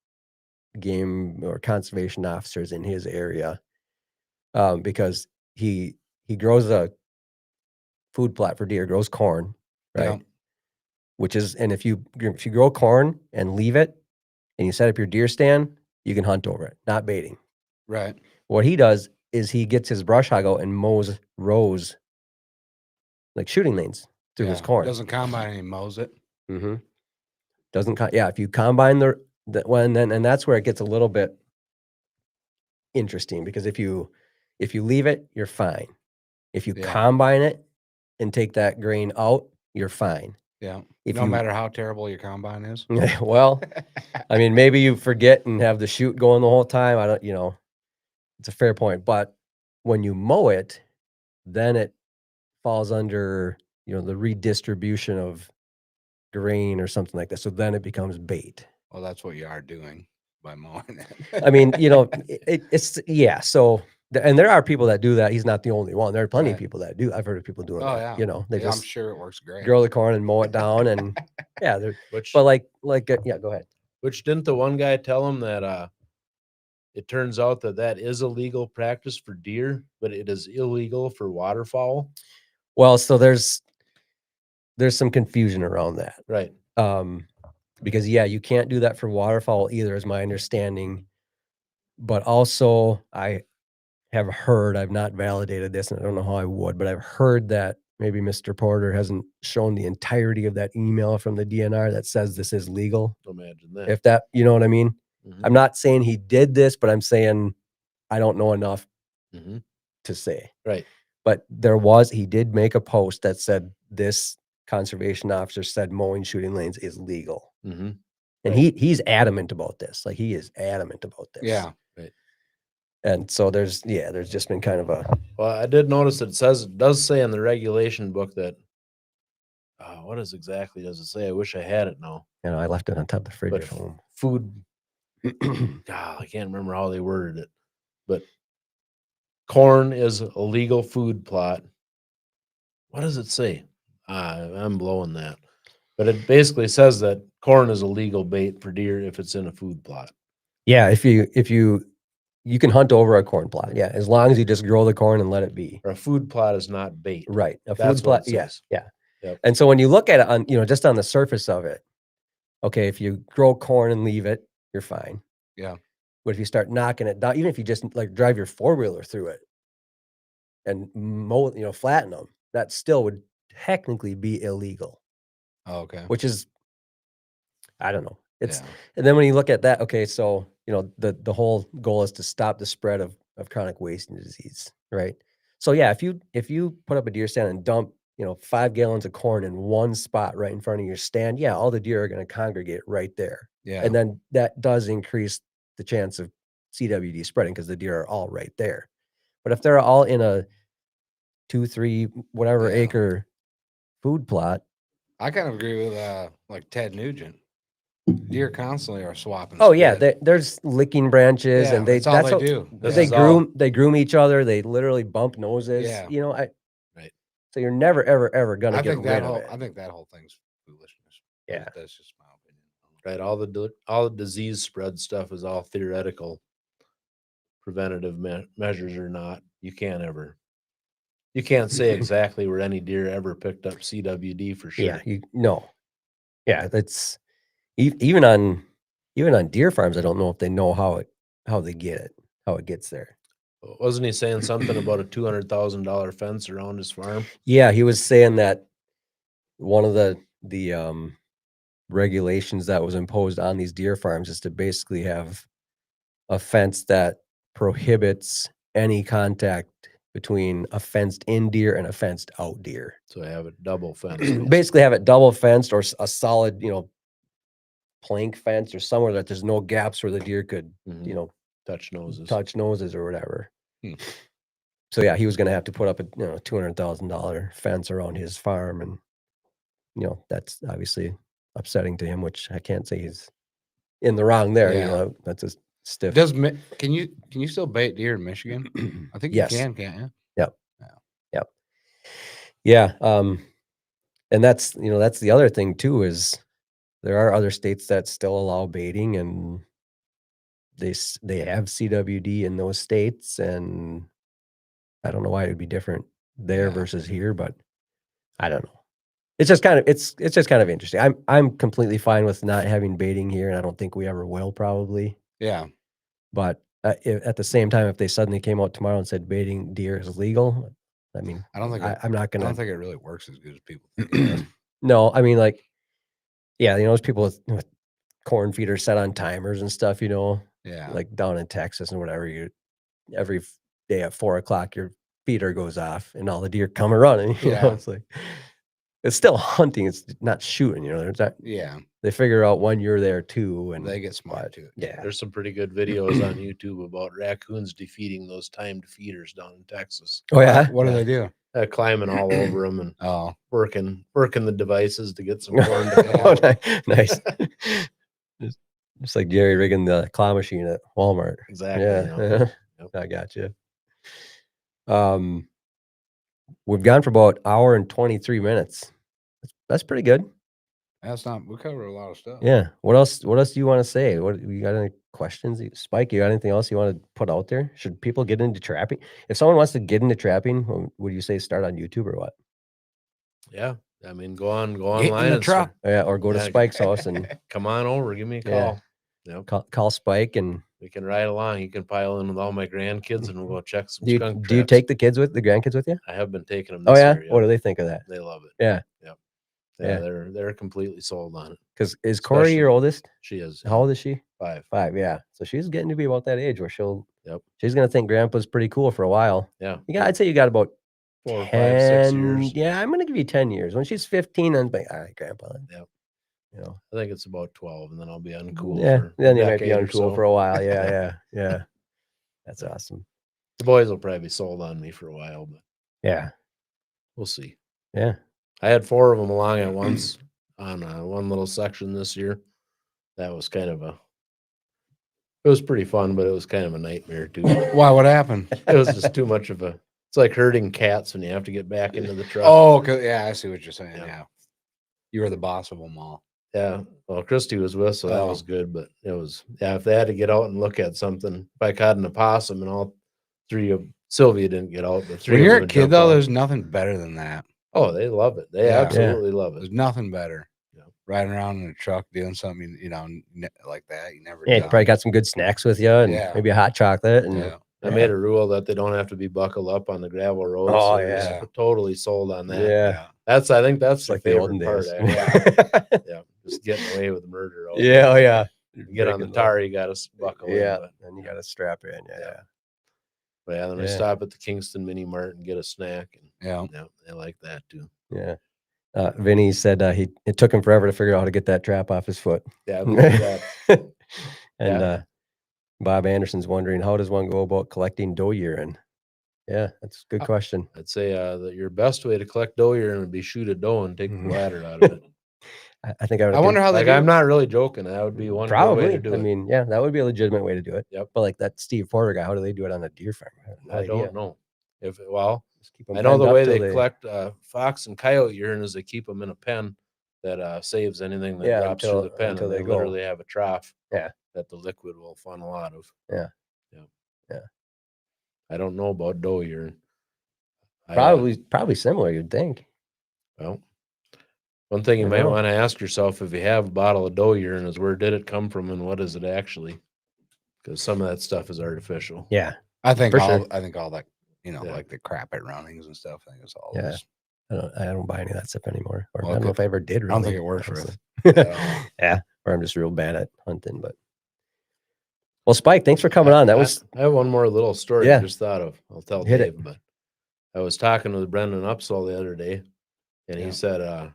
S1: game or conservation officers in his area, because he grows a food plot for deer, grows corn, right?
S2: Yeah.
S1: Which is, and if you grow corn and leave it, and you set up your deer stand, you can hunt over it, not baiting.
S2: Right.
S1: What he does is he gets his brush hog out and mows rows, like shooting lanes through his
S2: Yeah.
S1: corn.
S2: Doesn't combine and he mows it.
S1: Mm-hmm. If you combine the one, then that's where it gets a little bit interesting, because if you leave it, you're fine. If you
S2: Yeah.
S1: combine it and take that grain out, you're fine.
S2: Yeah.
S1: If
S2: No
S1: you
S2: matter how terrible your combine is.
S1: well, I mean, maybe you forget and have the chute going the whole time. I don't, it's a fair point. But when you mow it, then it falls under, the redistribution of grain or something like that. So then it becomes bait.
S2: Well, that's what you are doing by mowing it.
S1: I mean, it's yeah. So and there are people that do that. He's not the only one. There are plenty of
S2: Right.
S1: people that do. I've heard of people doing
S2: Oh,
S1: that.
S2: yeah.
S1: They
S2: Yeah, I'm
S1: just
S2: sure it works great.
S1: grow the corn and mow it down, and yeah.
S3: Which
S1: But yeah, go ahead.
S3: which didn't the one guy tell him that it turns out that is a legal practice for deer, but it is illegal for waterfowl?
S1: Well, so there's some confusion around that.
S3: Right.
S1: Because yeah, you can't do that for waterfowl either, is my understanding. But also, I have heard, I've not validated this, and I don't know how I would, but I've heard that maybe Mr. Porter hasn't shown the entirety of that email from the DNR that says this is legal.
S3: Imagine that.
S1: If that, you know what I mean?
S3: Mhm.
S1: I'm not saying he did this, but I'm saying I don't know enough
S3: Mhm.
S1: to say.
S3: Right.
S1: But he did make a post that said this conservation officer said mowing shooting lanes is legal.
S3: Mhm.
S1: And he's adamant about this. Like he is adamant about this.
S2: Yeah.
S1: And so there's just been kind of a,
S3: Well, I did notice it does say in the regulation book that, what does it say? I wish I had it now.
S1: I left it on top of the fridge
S3: But
S1: at home.
S3: food, I can't remember how they worded it, but corn is a legal food plot. What does it say? I'm blowing that. But it basically says that corn is a legal bait for deer if it's in a food plot.
S1: Yeah, if you can hunt over a corn plot. Yeah, as long as you just grow the corn and let it be.
S3: Or a food plot is not bait.
S1: Right. A
S3: That's
S1: food
S3: what
S1: plot.
S3: it
S1: Yeah.
S3: says.
S1: Yeah.
S3: Yep.
S1: And so when you look at it on, just on the surface of it, okay, if you grow corn and leave it, you're fine.
S2: Yeah.
S1: But if you start knocking it down, even if you just like drive your 4-wheeler through it and mow, flatten them, that still would technically be illegal,
S2: Oh, okay.
S1: which is, I don't know. It's,
S2: Yeah.
S1: and then when you look at that, okay, so, the whole goal is to stop the spread of chronic wasting disease, right? So yeah, if you put up a deer stand and dump, 5 gallons of corn in one spot right in front of your stand, yeah, all the deer are going to congregate right there.
S2: Yeah.
S1: And then that does increase the chance of CWD spreading because the deer are all right there. But if they're all in a 2-3 whatever
S2: Yeah.
S1: acre food plot,
S2: I kind of agree with like Ted Nugent. Deer constantly are swapping.
S1: oh yeah,
S2: spit.
S1: there's licking branches,
S2: Yeah,
S1: and
S2: that's all
S1: that's
S2: they
S1: how,
S2: do.
S3: This
S1: they
S3: is all-
S1: groom each other. They literally bump noses.
S2: Yeah.
S3: Right.
S1: So you're never ever gonna
S2: I
S1: get
S2: think
S1: rid
S2: that
S1: of
S2: whole
S1: it.
S2: I think that whole thing's foolishness.
S1: Yeah.
S2: That's just my opinion.
S3: Right. All the disease spread stuff is all theoretical. Preventative measures or not, you can't say exactly where any deer ever picked up CWD for sure.
S1: Yeah, yeah, that's even on deer farms. I don't know if they know how they get it, how it gets there.
S3: Wasn't he saying something about a $200,000 fence around his farm?
S1: Yeah, he was saying that one of the regulations that was imposed on these deer farms is to basically have a fence that prohibits any contact between a fenced in deer and a fenced out deer.
S3: So I have it double fenced.
S1: Basically have it double fenced or a solid, plank fence or somewhere that there's no gaps where the deer could,
S3: Mhm. Touch noses.
S1: touch noses or whatever.
S2: Hmm.
S1: So yeah, he was going to have to put up a $200,000 fence around his farm, and that's obviously upsetting to him, which I can't say he's in the wrong there.
S2: Yeah.
S1: That's a stiff.
S2: Can you still bait deer in Michigan? I think
S1: Yes.
S2: you can, can't you?
S1: Yeah. And that's the other thing too, is there are other states that still allow baiting, and they have CWD in those states, and I don't know why it would be different there
S2: Yeah.
S1: versus here, but I don't know. It's just kind of interesting. I'm completely fine with not having baiting here, and I don't think we ever will probably.
S2: Yeah.
S1: But at the same time, if they suddenly came out tomorrow and said baiting deer is legal, I mean,
S2: I don't think
S1: I'm not
S2: I
S1: gonna.
S2: don't think it really works as good as people think it does.
S1: No, I mean, like, yeah, there's people with corn feeders set on timers and stuff,
S2: Yeah.
S1: like down in Texas and whatever. Every day at 4:00, your feeder goes off and all the deer come running.
S2: Yeah.
S1: It's like, it's still hunting. It's not shooting. There's that.
S2: Yeah.
S1: They figure out when you're there too, and
S2: They get smart
S1: but,
S2: to it.
S1: yeah,
S3: There's some pretty good videos on YouTube about raccoons defeating those timed feeders down in Texas.
S1: oh yeah,
S2: What do
S3: Yeah.
S2: they do?
S3: Climbing all over them and
S2: Oh,
S3: working the devices to get some corn to
S1: Oh,
S3: fall.
S1: nice. Just like Jerry rigging the claw machine at Walmart.
S3: Exactly.
S1: Yeah,
S3: Yep.
S1: I got you. We've gone for about hour and 23 minutes. That's pretty good.
S2: that's not. We cover a lot of stuff.
S1: Yeah. What else do you want to say? What you got any questions? Spike, you got anything else you want to put out there? Should people get into trapping? If someone wants to get into trapping, would you say start on YouTube or what?
S3: Yeah. I mean, go
S2: Get in
S3: online
S2: the
S3: and
S2: truck.
S1: Yeah, or go to
S3: Yeah.
S1: Spike's house and
S3: come on over. Give me a
S1: Yeah.
S3: call. Yep.
S1: call Spike. And
S3: We can ride along. You can pile in with all my grandkids and we'll go check some
S1: do
S3: skunk
S1: you
S3: traps.
S1: take the grandkids with you?
S3: I have been taking them
S1: Oh
S3: this
S1: yeah.
S3: year.
S1: What do they think of that?
S3: They love it.
S1: Yeah.
S3: Yeah.
S1: Yeah.
S3: They're completely sold on it.
S1: Because is Corey your
S3: Especially-
S1: oldest?
S3: She is.
S1: How old is she?
S3: 5.
S1: 5. Yeah. So she's getting to be about that age where
S3: Yep.
S1: she's gonna think Grandpa's pretty cool for a while.
S3: Yeah.
S1: I'd say you got about
S3: 4, 5, 6
S1: 10
S3: years.
S1: Yeah, I'm gonna give you 10 years. When she's 15, then like, all right, Grandpa.
S3: Yep.
S1: you know.
S3: I think it's about 12, and then I'll be uncool.
S1: Yeah,
S3: for a
S1: then you might be
S3: decade or
S1: uncool
S3: so.
S1: for a while. Yeah. That's awesome.
S3: The boys will probably be sold on me for a while, but
S1: Yeah,
S3: we'll see.
S1: yeah.
S3: I had 4 of them along at once on one little section this year. That was kind of it was pretty fun, but it was kind of a nightmare too.
S2: Why? What happened?
S3: It was just too much of it's like herding cats when you have to get back into the truck.
S2: Oh, yeah, I see what you're saying.
S3: Yeah.
S2: Yeah. You were the boss of them all.
S3: Yeah. Well, Christy was with, so that was good, but it was, if they had to get out and look at something, if I caught an opossum and all 3 of Sylvia didn't get out, but 3
S2: When
S3: of
S2: you're
S3: them
S2: a
S3: would
S2: kid,
S3: jump
S2: though,
S3: out.
S2: there's nothing better than that.
S3: Oh, they love it. They
S2: Yeah.
S3: absolutely love
S2: There's
S3: it.
S2: nothing better.
S3: Yeah.
S2: Riding around in a truck doing something, like that. You never
S1: Yeah, you
S2: done.
S1: probably got some good snacks with you and
S2: Yeah.
S1: maybe a hot chocolate. And
S2: Yeah.
S3: I made a rule that they don't have to be buckled up on the gravel roads.
S1: Oh,
S3: so they're just
S2: yeah.
S3: totally sold on that.
S1: Yeah.
S3: I think that's
S1: It's
S3: the
S1: like the olden
S3: favorite part.
S1: days.
S3: Actually. Yeah, just getting away with murder.
S1: Yeah, oh yeah.
S3: You get on the tar, you got to buckle
S1: Yeah,
S3: in. But,
S1: and you got to strap in. Yeah.
S3: but yeah, then we
S1: Yeah.
S3: stop at the Kingston Mini Mart and get a snack. And
S2: Yeah.
S3: they like that too.
S1: Yeah. Vinny said it took him forever to figure out how to get that trap off his foot.
S3: Yeah, I believe that.
S1: And Bob Anderson's wondering, how does one go about collecting doe urine? Yeah, that's a good question.
S3: I'd say that your best way to collect doe urine would be shoot a doe and take the bladder out of it.
S1: I think I would.
S2: I wonder how they do.
S3: I'm not really joking. That would be one good way
S1: Probably.
S3: to do
S1: I
S3: it.
S1: mean, yeah, that would be a legitimate way to do it.
S3: Yep.
S1: But like that Steve Porter guy, how do they do it on a deer farm?
S3: I don't know.
S1: Just keep 'em
S3: I know the
S1: penned up
S3: way
S1: till
S3: they collect fox and coyote urine is they keep them in a pen that saves anything that
S1: Yeah,
S3: drops through the pen,
S1: until
S3: and
S1: they
S3: they
S1: go.
S3: literally have a trough.
S1: Yeah.
S3: That the liquid will funnel out of.
S1: Yeah.
S3: I don't know about doe urine.
S1: Probably similar, you'd think.
S3: Well, one thing you
S1: I
S3: might
S1: know.
S3: want to ask yourself if you have a bottle of doe urine is where did it come from and what is it actually? Because some of that stuff is artificial.
S1: Yeah.
S2: I think
S1: For
S2: all
S1: sure.
S2: that,
S3: Yeah.
S2: like the crap at runnings and stuff. I think it's all.
S1: Yeah.
S2: Just,
S1: I don't buy any of that stuff anymore. Or
S2: Well,
S1: I don't know if I ever did. Really,
S2: I don't think it works for
S1: honestly.
S2: Yeah.
S1: Yeah. Or I'm just real bad at hunting. But well, Spike, thanks for coming on. That was
S3: I have one more little story
S1: Yeah.
S3: I just thought of. I'll tell
S1: Hit it.
S3: Dave, but I was talking with Brendan Upsall the other day, and
S2: Yeah.
S3: he said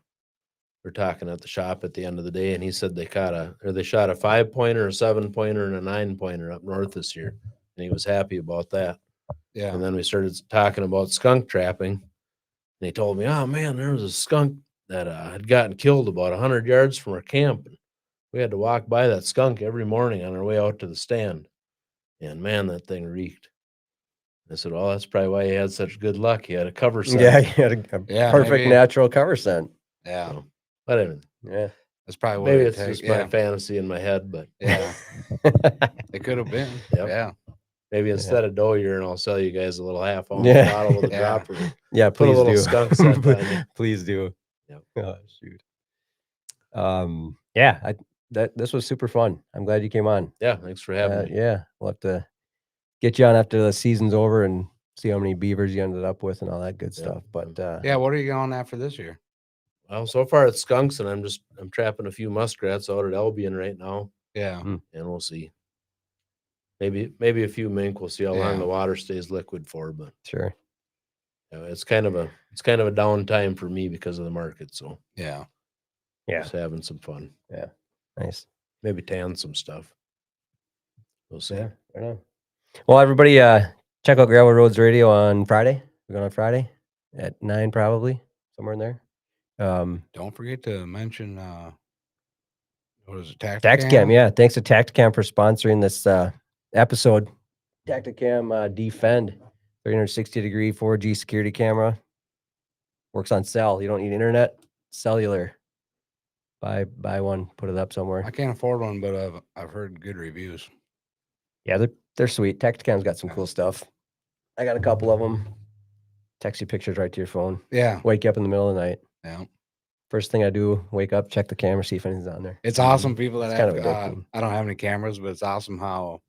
S3: we're talking at the shop at the end of the day, and he said they shot a 5-pointer, a 7-pointer, and a 9-pointer up north this year, and he was happy about that.
S2: Yeah.
S3: And then we started talking about skunk trapping, and he told me, "Oh man, there was a skunk that had gotten killed about 100 yards from our camp. And we had to walk by that skunk every morning on our way out to the stand, and man, that thing reeked." I said, "Well, that's probably why he had such good luck. He had a cover scent."
S1: yeah, you had a
S2: Yeah,
S1: perfect
S2: maybe.
S1: natural cover scent.
S2: Yeah.
S3: So, but anyway,
S1: Yeah.
S2: That's probably what
S3: maybe
S2: it
S3: it's
S2: takes.
S3: just my fantasy in my head, but
S2: Yeah. It could have been.
S3: Yep.
S2: Yeah.
S3: maybe instead of doe urine, I'll sell you guys a little half-ounce
S1: Yeah.
S3: bottle with a
S2: Yeah.
S3: dropper.
S1: Yeah,
S3: Put a
S1: please
S3: little
S1: do.
S3: skunk scent on you.
S1: Please do.
S3: Yep.
S1: Oh, shoot. Yeah, this was super fun. I'm glad you came on.
S3: Yeah, thanks for having me.
S1: Yeah, we'll have to get you on after the season's over and see how many beavers you ended up with and all that good
S3: Yeah.
S1: stuff. But
S2: Yeah. What are you going after this year?
S3: Well, so far it's skunks, and I'm trapping a few muskrats out at Albion right now,
S2: Yeah.
S1: Mm.
S3: and we'll see. Maybe a few mink. We'll see how long
S2: Yeah.
S3: the water stays liquid for, but
S1: sure.
S3: it's kind of a down time for me because of the market. So
S2: Yeah.
S1: Yeah,
S3: just having some fun.
S1: nice.
S3: Maybe tan some stuff. We'll see.
S1: Yeah, right on. Well, everybody, check out Gravel Roads Radio on Friday. We're going on Friday at 9, probably somewhere in there.
S2: Don't forget to mention what is it?
S1: Tacticam, yeah. Thanks to Tacticam for sponsoring this episode. Tacticam Defend 360-degree 4G security camera. Works on cell. You don't need internet. Cellular. Buy one. Put it up somewhere.
S2: I can't afford one, but I've heard good reviews.
S1: Yeah, they're sweet. Tacticam's got some cool stuff. I got a couple of them. Text you pictures right to your phone.
S2: Yeah.
S1: Wake you up in the middle of the night.
S2: Yeah.
S1: First thing I do, wake up, check the camera, see if anything's on there.
S2: It's awesome. People that
S1: It's
S2: have,
S1: kind of addicting.
S2: I don't have any cameras, but it's awesome how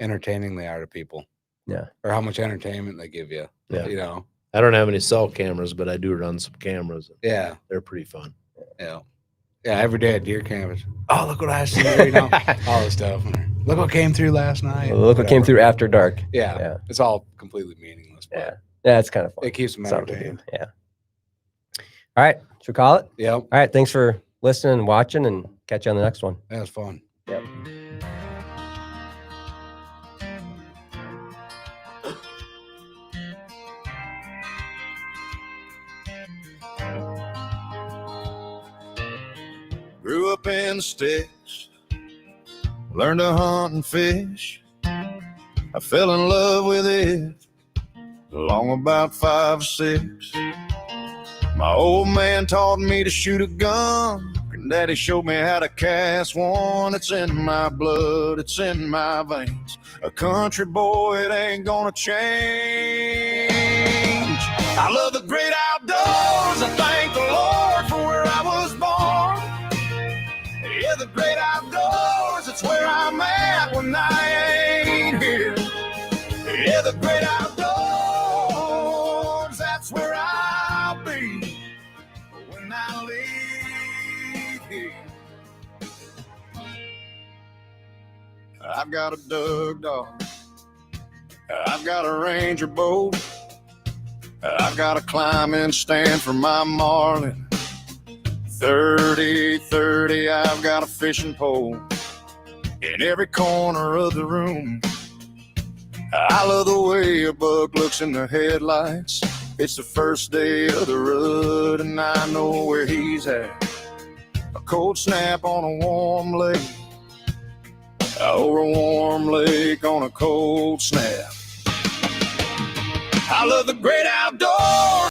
S2: entertaining they are to people.
S1: Yeah.
S2: Or how much entertainment they give you.
S3: Yeah.
S2: You know?
S3: I don't have any cell cameras, but I do run some cameras.
S2: Yeah.
S3: They're pretty fun.
S2: Yeah. Yeah. Every day at deer cameras. Oh, look what I see. You know, all this stuff. Look what came through last night.
S1: Look what came through after dark.
S2: Yeah.
S1: Yeah.
S2: It's all completely meaningless. But
S1: Yeah. Yeah, it's kind of fun.
S2: it keeps them
S1: Something to do.
S2: entertained.
S1: Yeah. All right. Should we call it?
S2: Yep.
S1: All right. Thanks for listening and watching, and catch you on the next one.
S2: That was fun.
S1: Yep.
S4: Grew up in the sticks, learned to hunt and fish. I fell in love with it along about 5 or 6. My old man taught me to shoot a gun. Granddaddy showed me how to cast one. It's in my blood, it's in my veins. A country boy, it ain't gonna change. I love the great outdoors. I thank the Lord for where I was born. Yeah, the great outdoors, it's where I'm at when I ain't here. Yeah, the great outdoors, that's where I'll be when I leave here. I've got a Doug dog, I've got a Ranger boat, I've got a climbing stand for my marlin. 30-30, I've got a fishing pole in every corner of the room. I love the way a buck looks in the headlights. It's the first day of the rut and I know where he's at. A cold snap on a warm lake, or a warm lake on a cold snap. I love the great outdoors.